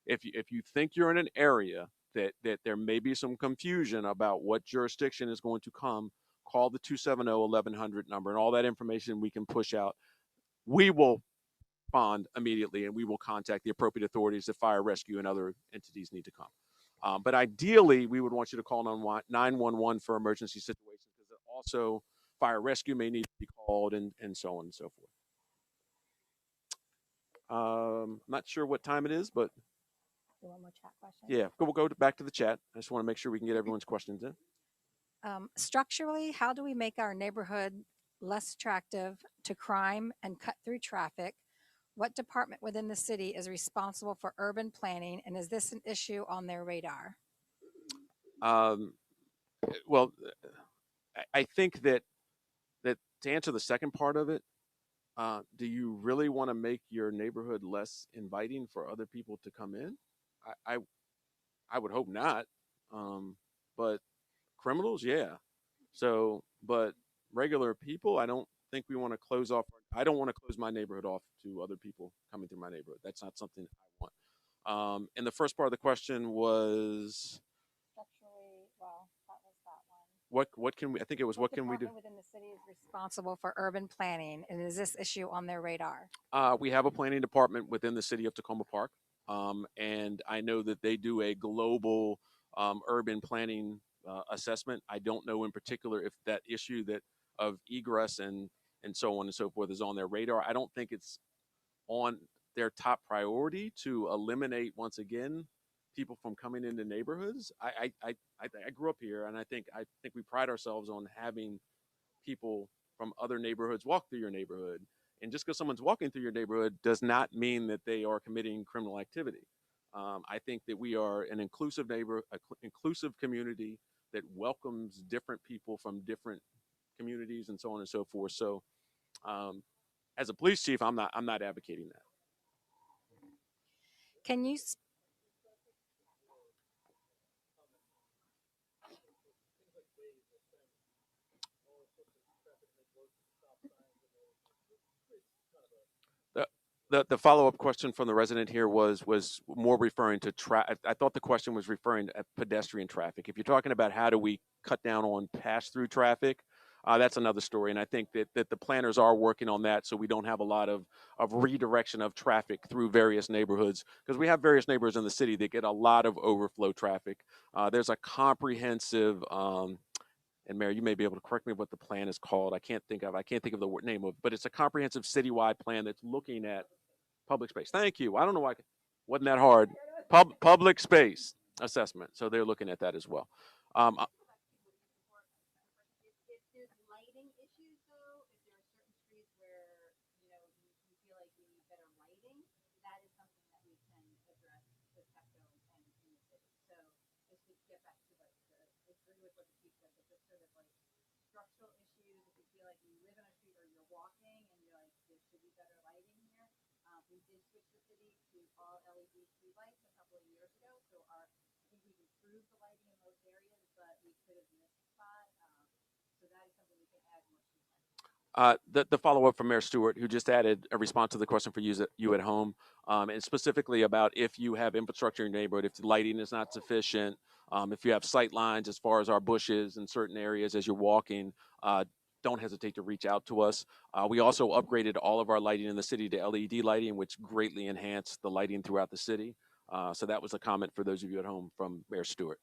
If you think you're in an area that there may be some confusion about what jurisdiction is going to come, call the 270-1100 number, and all that information we can push out. We will respond immediately, and we will contact the appropriate authorities if fire rescue and other entities need to come. But ideally, we would want you to call 911 for emergency situations, because also fire rescue may need to be called, and so on and so forth. I'm not sure what time it is, but One more chat question. yeah, we'll go back to the chat. I just want to make sure we can get everyone's questions in. Structurally, how do we make our neighborhood less attractive to crime and cut through traffic? What department within the city is responsible for urban planning, and is this an issue on their radar? Well, I think that to answer the second part of it, do you really want to make your neighborhood less inviting for other people to come in? I would hope not. But criminals, yeah. So, but regular people, I don't think we want to close off. I don't want to close my neighborhood off to other people coming through my neighborhood. That's not something I want. And the first part of the question was, Structurally, well, that was that one. what can we? I think it was what can we do? Department within the city is responsible for urban planning, and is this issue on their radar? We have a planning department within the city of Tacoma Park, and I know that they do a global urban planning assessment. I don't know in particular if that issue that of egress and so on and so forth is on their radar. I don't think it's on their top priority to eliminate once again people from coming into neighborhoods. I grew up here, and I think we pride ourselves on having people from other neighborhoods walk through your neighborhood. And just because someone's walking through your neighborhood does not mean that they are committing criminal activity. I think that we are an inclusive inclusive community that welcomes different people from different communities and so on and so forth. So, um, as a police chief, I'm not advocating that. Can you The the follow up question from the resident here was more referring to I thought the question was referring to pedestrian traffic. If you're talking about how do we cut down on pass through traffic, that's another story. And I think that the planners are working on that, so we don't have a lot of redirection of traffic through various neighborhoods, because we have various neighborhoods in the city that get a lot of overflow traffic. There's a comprehensive and Mayor, you may be able to correct me what the plan is called. I can't think of the name of, but it's a comprehensive citywide plan that's looking at public space. Thank you. I don't know why wasn't that hard. Public space assessment. So they're looking at that as well. Um, uh, If there's lighting issues though, if there are certain streets where, you feel like we need better lighting, that is something that we can address with TEPCO and in the city. So just to get back to like agree with what the chief said, but just sort of like structural issues, if you feel like you live in a street or you're walking and you're like, there should be better lighting here. We did switch the city to all LED streetlights a couple of years ago, so I think we've improved the lighting in those areas, but we could have missed a spot. So that is something we can add more streetlights. the follow up from Mayor Stewart, who just added a response to the question for you at home, and specifically about if you have infrastructure in your neighborhood, if the lighting is not sufficient, if you have sight lines as far as our bushes in certain areas as you're walking, don't hesitate to reach out to us. We also upgraded all of our lighting in the city to LED lighting, which greatly enhanced the lighting throughout the city. So that was a comment for those of you at home from Mayor Stewart.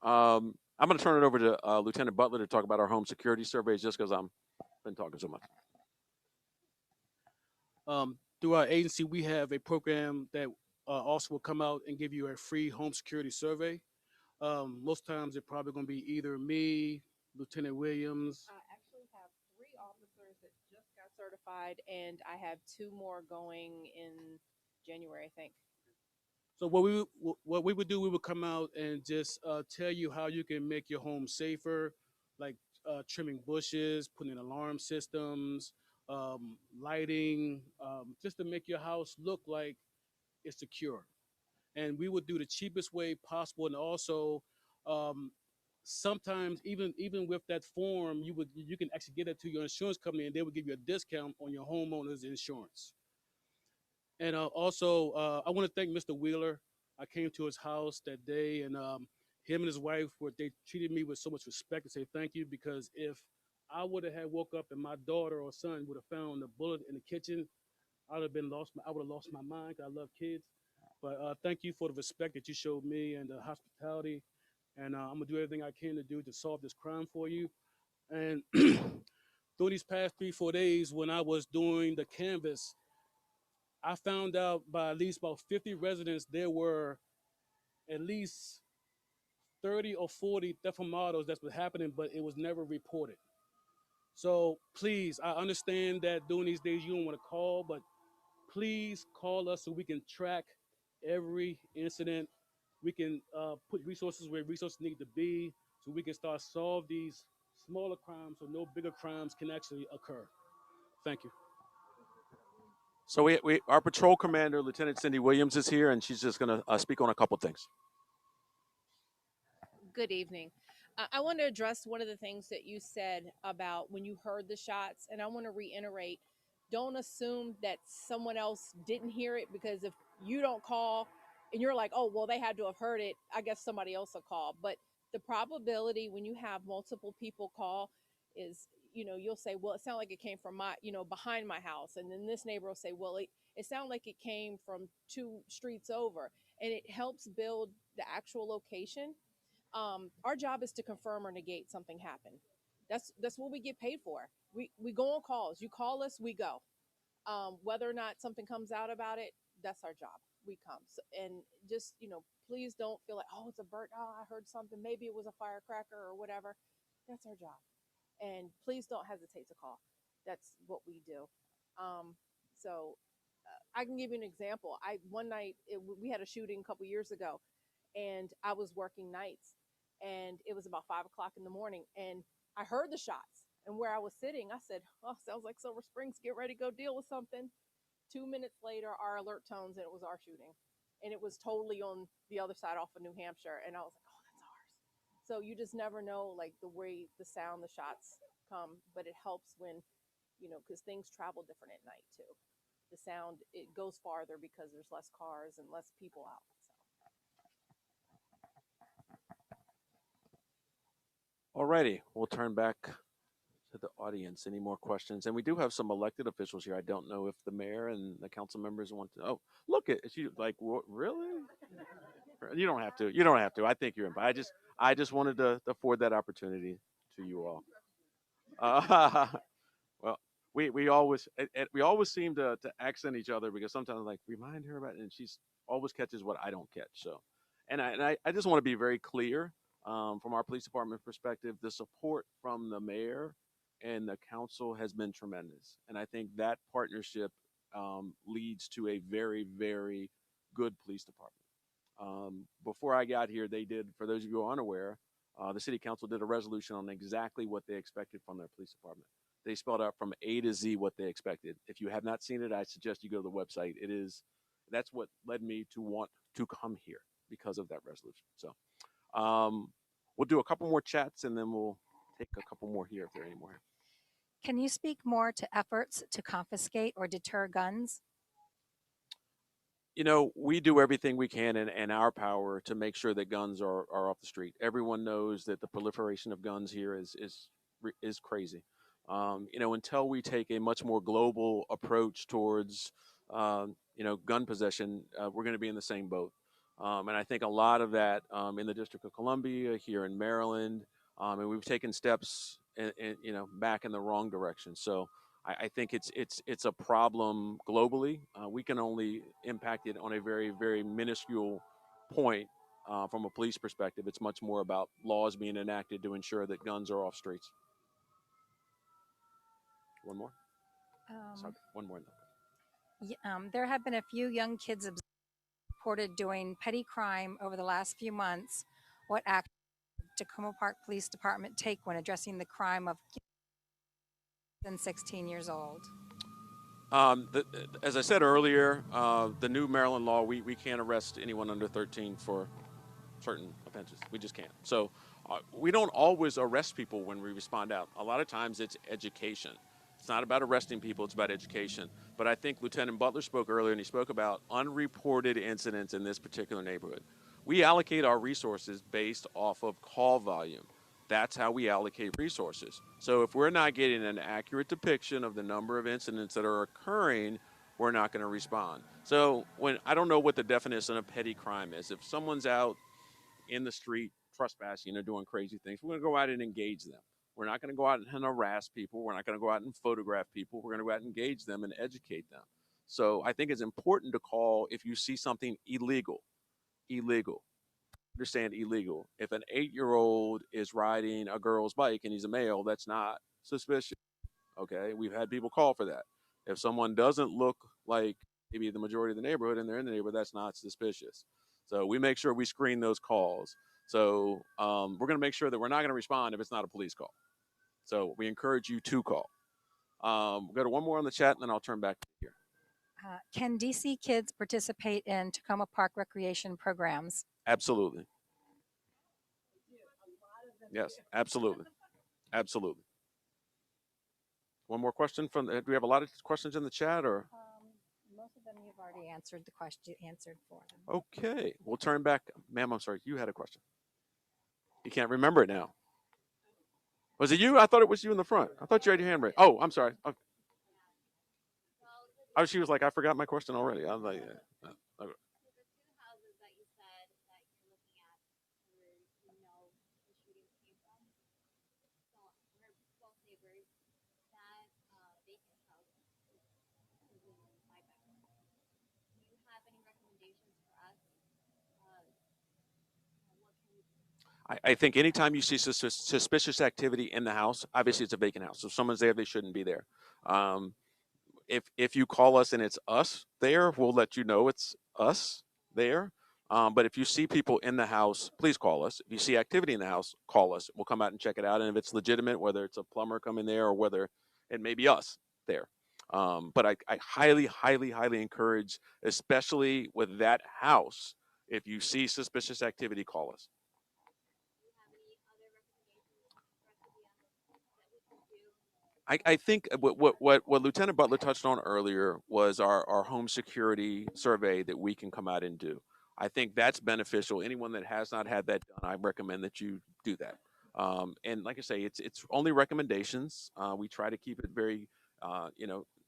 I'm going to turn it over to Lieutenant Butler to talk about our home security surveys, just because I'm been talking so much. Through our agency, we have a program that also will come out and give you a free home security survey. Most times, it's probably going to be either me, Lieutenant Williams. I actually have 3 officers that just got certified, and I have 2 more going in January, I think. So what we would do, we would come out and just tell you how you can make your home safer, like trimming bushes, putting in alarm systems, lighting, just to make your house look like it's secure. And we would do the cheapest way possible, and also um, sometimes even with that form, you can actually get it to your insurance company, and they would give you a discount on your homeowner's insurance. And also, I want to thank Mr. Wheeler. I came to his house that day, and him and his wife they treated me with so much respect and say thank you, because if I would have had woke up and my daughter or son would have found a bullet in the kitchen, I would have lost my mind. 'Cause I love kids. But thank you for the respect that you showed me and the hospitality. And I'm gonna do everything I can to do to solve this crime for you. And through these past 3 4 days, when I was doing the canvas, I found out by at least about 50 residents there were at least 30 or 40 theft models that was happening, but it was never reported. So please, I understand that during these days you don't want to call, but please call us so we can track every incident. We can put resources where resources need to be, so we can start solve these smaller crimes so no bigger crimes can actually occur. Thank you. So our patrol commander, Lieutenant Cindy Williams, is here, and she's just going to speak on a couple things. Good evening. I want to address one of the things that you said about when you heard the shots, and I want to reiterate, don't assume that someone else didn't hear it, because if you don't call and you're like, oh, well, they had to have heard it, I guess somebody else will call. But The probability when you have multiple people call is, you'll say, well, it sounded like it came from my, behind my house. And then this neighbor will say, well, it sounded like it came from 2 streets over. And it helps build the actual location. Our job is to confirm or negate something happened. That's what we get paid for. We go on calls. You call us, we go. Whether or not something comes out about it, that's our job. We come. So, and just, please don't feel like, oh, it's a bird. Oh, I heard something. Maybe it was a firecracker or whatever. That's our job. And please don't hesitate to call. That's what we do. So I can give you an example. One night we had a shooting a couple years ago, and I was working nights, and it was about 5 o'clock in the morning, and I heard the shots. And where I was sitting, I said, "Oh, sounds like Silver Springs. Get ready to go deal with something." 2 minutes later, our alert tones, and it was our shooting, and it was totally on the other side off of New Hampshire. And I was like, "Oh, that's ours." So you just never know, like the way the sound, the shots come, but it helps when, because things travel different at night too. The sound, it goes farther because there's less cars and less people out. Alrighty, we'll turn back to the audience. Any more questions? And we do have some elected officials here. I don't know if the mayor and the council members want to. Oh, look at you! Like, what, really? You don't have to. You don't have to. I think you're in. I just wanted to afford that opportunity to you all. Well, we always seem to accent each other because sometimes like remind her about it, and she's always catches what I don't catch. So, and I just want to be very clear from our police department perspective. The support from the mayor and the council has been tremendous, and I think that partnership leads to a very good police department. Before I got here, they did, for those of you who are unaware, the city council did a resolution on exactly what they expected from their police department. They spelled out from A to Z what they expected. If you have not seen it, I suggest you go to the website. That's what led me to want to come here because of that resolution. So we'll do a couple more chats and then we'll take a couple more here if there are any more. Can you speak more to efforts to confiscate or deter guns? We do everything we can in our power to make sure that guns are off the street. Everyone knows that the proliferation of guns here is crazy. Until we take a much more global approach towards, gun possession, we're going to be in the same boat. And I think a lot of that in the District of Columbia, here in Maryland, and we've taken steps, back in the wrong direction. So I think it's a problem globally. We can only impact it on a very minuscule point from a police perspective. It's much more about laws being enacted to ensure that guns are off streets. One more. Sorry, one more. There have been a few young kids reported doing petty crime over the last few months. What action did Takoma Park Police Department take when addressing the crime of than 16 years old? As I said earlier, the new Maryland law, we can't arrest anyone under 13 for certain offenses. We just can't. So we don't always arrest people when we respond out. A lot of times it's education. It's not about arresting people, it's about education. But I think Lieutenant Butler spoke earlier, and he spoke about unreported incidents in this particular neighborhood. We allocate our resources based off of call volume. That's how we allocate resources. So if we're not getting an accurate depiction of the number of incidents that are occurring, we're not going to respond. So I don't know what the definition of petty crime is. If someone's out in the street trespassing or doing crazy things, we're going to go out and engage them. We're not going to go out and harass people. We're not going to go out and photograph people. We're going to go out and engage them and educate them. So I think it's important to call if you see something illegal. Understand illegal. If an 8-year-old is riding a girl's bike and he's a male, that's not suspicious. Okay, we've had people call for that. If someone doesn't look like maybe the majority of the neighborhood and they're in the neighborhood, that's not suspicious. So we make sure we screen those calls. So we're going to make sure that we're not going to respond if it's not a police call. So we encourage you to call. We'll go to one more on the chat, and then I'll turn back to here. Can DC kids participate in Takoma Park recreation programs? Absolutely. Yes, absolutely. Absolutely. One more question do we have a lot of questions in the chat, or? Most of them you've already answered the question, answered for them. Okay, we'll turn back. Ma'am, I'm sorry, you had a question. You can't remember it now. Was it you? I thought it was you in the front. I thought you had your hand raised. Oh, I'm sorry. Okay. Oh, she was like, I forgot my question already. I was like, okay. I think anytime you see suspicious activity in the house, obviously it's a vacant house. So if someone's there, they shouldn't be there. Um, if you call us and it's us there, we'll let you know it's us there. But if you see people in the house, please call us. If you see activity in the house, call us. We'll come out and check it out. And if it's legitimate, whether it's a plumber coming there or whether it may be us there. But I highly, highly, highly encourage, especially with that house, if you see suspicious activity, call us. I think what Lieutenant Butler touched on earlier was our home security survey that we can come out and do. I think that's beneficial. Anyone that has not had that done, I recommend that you do that. And like I say, it's only recommendations. We try to keep it very,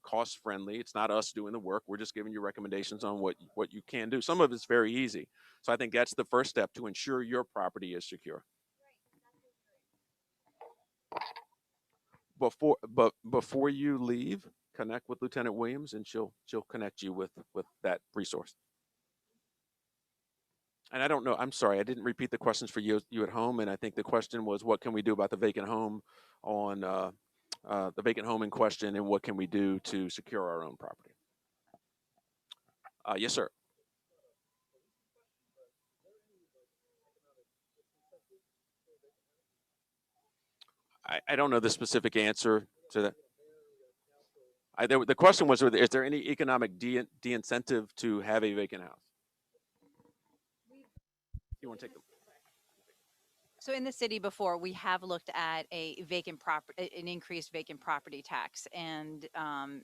cost friendly. It's not us doing the work. We're just giving you recommendations on what you can do. Some of it's very easy. So I think that's the first step to ensure your property is secure. Before you leave, connect with Lieutenant Williams, and she'll connect you with that resource. And I don't know. I'm sorry, I didn't repeat the questions for you at home. And I think the question was, what can we do about the vacant home on the vacant home in question, and what can we do to secure our own property? Yes, sir. I don't know the specific answer to that. The question was, is there any economic de-incentive to have a vacant house? You want to take the So in the city before, we have looked at a vacant property, an increased vacant property tax, and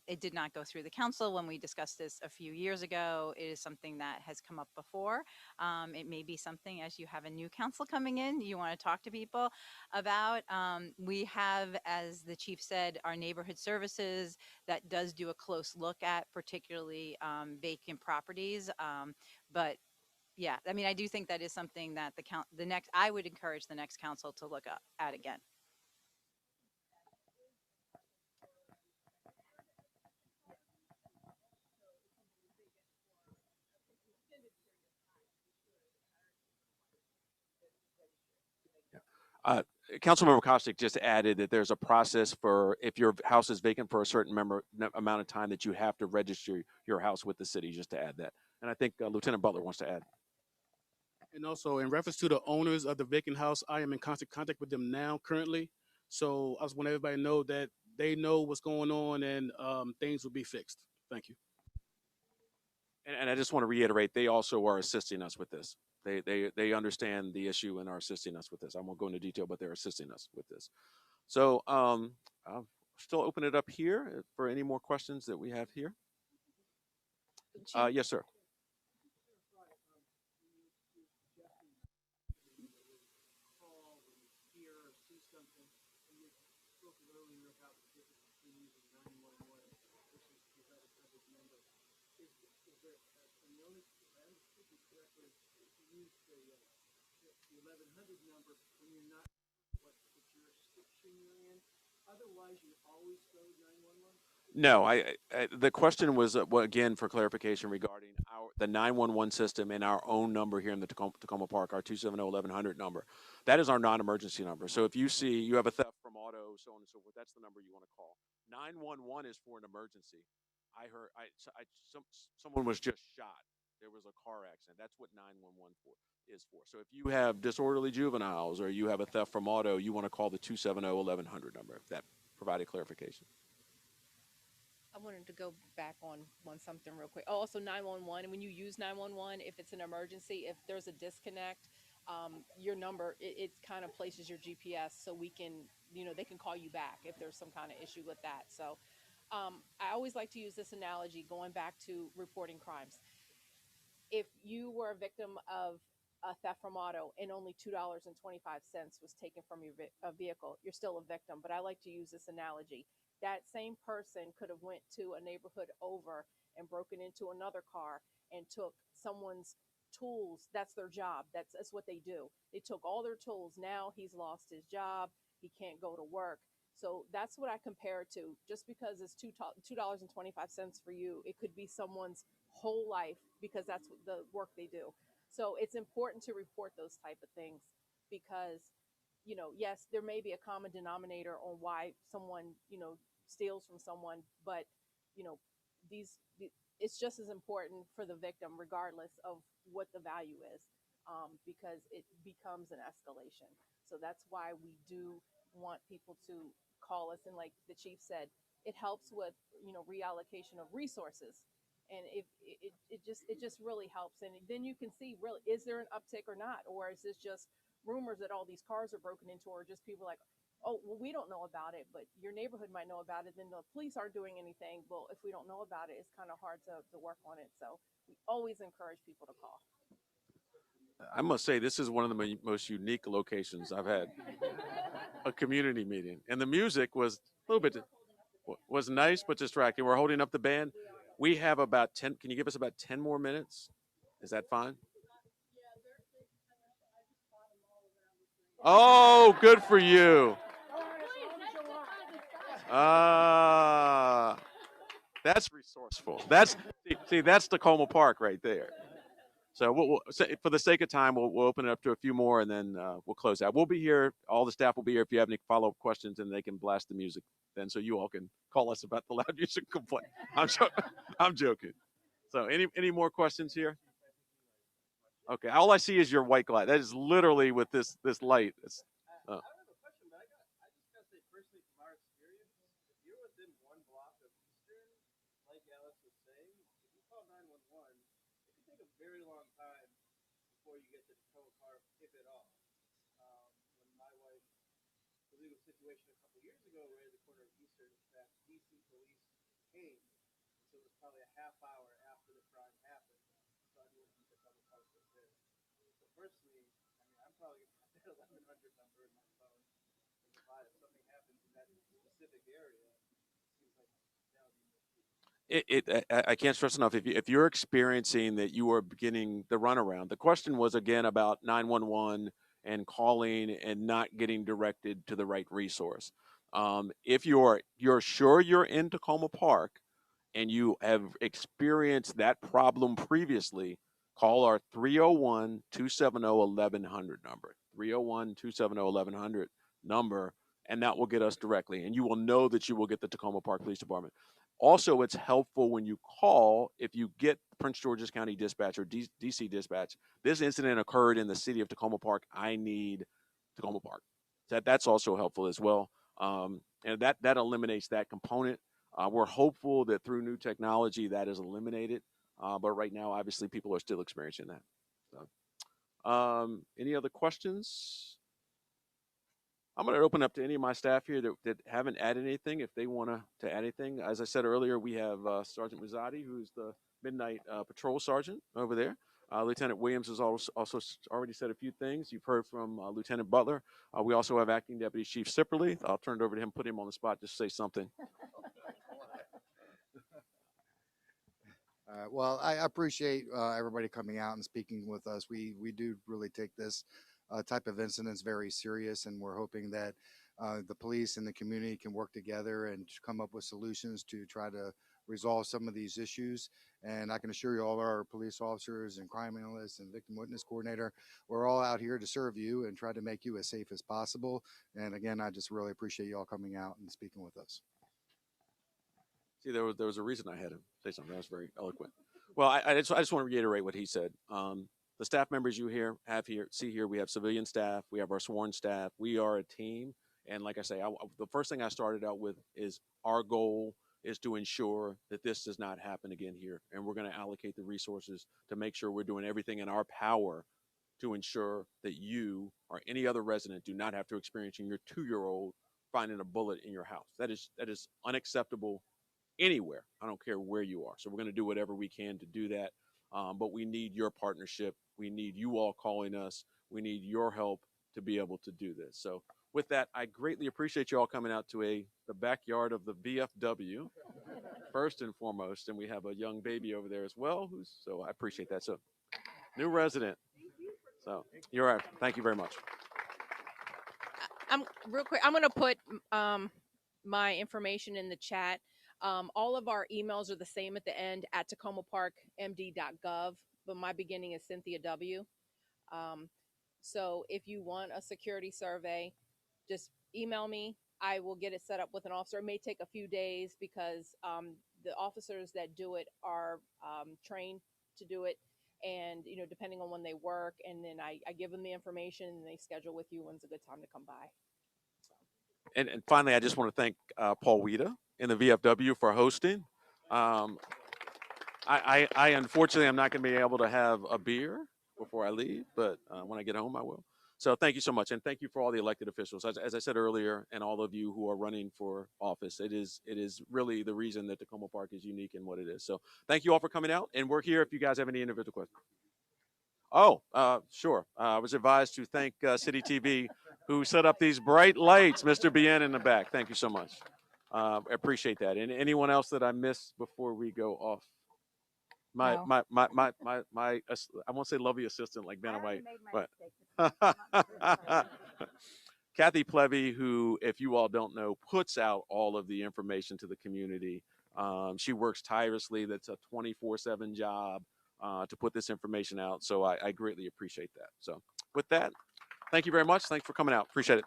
it did not go through the council when we discussed this a few years ago. It is something that has come up before. It may be something, as you have a new council coming in, you want to talk to people about. We have, as the chief said, our neighborhood services that does do a close look at particularly vacant properties, but yeah, I mean, I do think that is something that I would encourage the next council to look up at again. Uh, Councilmember Kostick just added that there's a process for if your house is vacant for a certain amount of time that you have to register your house with the city, just to add that. And I think Lieutenant Butler wants to add. And also, in reference to the owners of the vacant house, I am in constant contact with them now currently. So I just want everybody to know that they know what's going on, and things will be fixed. Thank you. And I just want to reiterate, they also are assisting us with this. They understand the issue and are assisting us with this. I won't go into detail, but they're assisting us with this. So I'll still open it up here for any more questions that we have here. Yes, sir. No, the question was well, again for clarification regarding the 911 system and our own number here in the Takoma Park, our 270-1100 number. That is our non-emergency number. So if you see you have a theft from auto, so on and so forth, that's the number you want to call. 911 is for an emergency. I heard someone was just shot. There was a car accident. That's what 911 is for. So if you have disorderly juveniles or you have a theft from auto, you want to call the 270-1100 number. If that provided clarification. I wanted to go back on something real quick. Oh, also 911. When you use 911, if it's an emergency, if there's a disconnect, your number it kind of places your GPS so we can, they can call you back if there's some kind of issue with that. So I always like to use this analogy going back to reporting crimes. If you were a victim of theft from auto and only $2.25 was taken from your vehicle, you're still a victim. But I like to use this analogy. That same person could have went to a neighborhood over and broken into another car and took someone's tools. That's their job. That's what they do. They took all their tools. Now he's lost his job. He can't go to work. So that's what I compare it to. Just because it's $2.25 for you, it could be someone's whole life, because that's the work they do. So it's important to report those type of things, because yes, there may be a common denominator on why someone steals from someone, but you know these it's just as important for the victim, regardless of what the value is, because it becomes an escalation. So that's why we do want people to call us, and like the chief said, it helps with reallocation of resources. And if it just really helps, and then you can see, really, is there an uptick or not, or is this just rumors that all these cars are broken into, or just people like, oh, well, we don't know about it, but your neighborhood might know about it. Then the police aren't doing anything. Well, if we don't know about it, it's kind of hard to work on it. So we always encourage people to call. I must say, this is one of the most unique locations I've had a community meeting, and the music was a little bit was nice but distracting. We're holding up the band. We have about 10. Can you give us about 10 more minutes? Is that fine? Oh, good for you. Ah, that's resourceful. That's Tacoma Park right there. So for the sake of time, we'll open it up to a few more, and then we'll close out. We'll be here. All the staff will be here if you have any follow-up questions, and they can blast the music then, so you all can call us about the loud music complaint. I'm joking. So any more questions here? Okay. All I see is your white light. That is literally with this light. I have a question, but I just gotta say personally from our experience, if you're within 1 block of Eastern, like Alex was saying, if you call 911, it can take a very long time before you get to the tow car, if at all. When my wife, the legal situation a couple years ago, right at the corner of Eastern, that DC police came, so it was probably a half hour after the crime happened. So I knew the tow car was there. So personally, I mean, I'm probably gonna have that 1100 number in my phone. If something happens in that specific area, it seems like that would I can't stress enough, if you're experiencing that you are beginning the runaround. The question was again about 911 and calling and not getting directed to the right resource. If you're sure you're in Tacoma Park and you have experienced that problem previously, call our 301-270-1100 number. 301-270-1100 number, and that will get us directly. And you will know that you will get the Tacoma Park Police Department. Also, it's helpful when you call, if you get Prince George's County Dispatch or DC Dispatch, this incident occurred in the city of Tacoma Park. I need Tacoma Park. That's also helpful as well. And that eliminates that component. We're hopeful that through new technology that is eliminated. But right now, obviously, people are still experiencing that. So, any other questions? I'm going to open up to any of my staff here that haven't added anything. If they want to add anything, as I said earlier, we have Sergeant Muzzati, who's the midnight patrol sergeant over there. Lieutenant Williams has also already said a few things. You've heard from Lieutenant Butler. We also have Acting Deputy Chief Sipperly. I'll turn it over to him, put him on the spot, just say something. Well, I appreciate everybody coming out and speaking with us. We do really take this type of incidents very serious, and we're hoping that the police and the community can work together and come up with solutions to try to resolve some of these issues. And I can assure you, all our police officers and crime analysts and victim witness coordinator, we're all out here to serve you and try to make you as safe as possible. And again, I just really appreciate you all coming out and speaking with us. See, there was a reason I had him say something. That was very eloquent. Well, I just want to reiterate what he said. The staff members you see here, we have civilian staff, we have our sworn staff. We are a team, and like I say, the first thing I started out with is our goal is to ensure that this does not happen again here, and we're going to allocate the resources to make sure we're doing everything in our power to ensure that you or any other resident do not have to experience your 2-year-old finding a bullet in your house. That is unacceptable anywhere. I don't care where you are. So we're going to do whatever we can to do that. but we need your partnership. We need you all calling us. We need your help to be able to do this. So with that, I greatly appreciate you all coming out to the backyard of the VFW first and foremost, and we have a young baby over there as well. So I appreciate that. So new resident. So you're right. Thank you very much. I'm real quick. I'm gonna put my information in the chat. All of our emails are the same at the end at tacomaparkmd.gov, but my beginning is Cynthia W. So if you want a security survey, just email me. I will get it set up with an officer. It may take a few days because the officers that do it are trained to do it, and depending on when they work, and then I give them the information and they schedule with you when's a good time to come by. And finally, I just want to thank Paul Wida in the VFW for hosting. I unfortunately I'm not going to be able to have a beer before I leave, but when I get home I will. So thank you so much, and thank you for all the elected officials. As I said earlier, and all of you who are running for office, it is really the reason that Takoma Park is unique in what it is. So thank you all for coming out, and we're here if you guys have any individual questions. Oh, sure. I was advised to thank City TV, who set up these bright lights. Mr. Bien in the back. Thank you so much. I appreciate that. And anyone else that I missed before we go off? I won't say lovely assistant like Vanna White, but Kathy Plevy, who, if you all don't know, puts out all of the information to the community. She works tirelessly. That's a 24/7 job to put this information out. So I greatly appreciate that. So with that, thank you very much. Thanks for coming out. Appreciate it.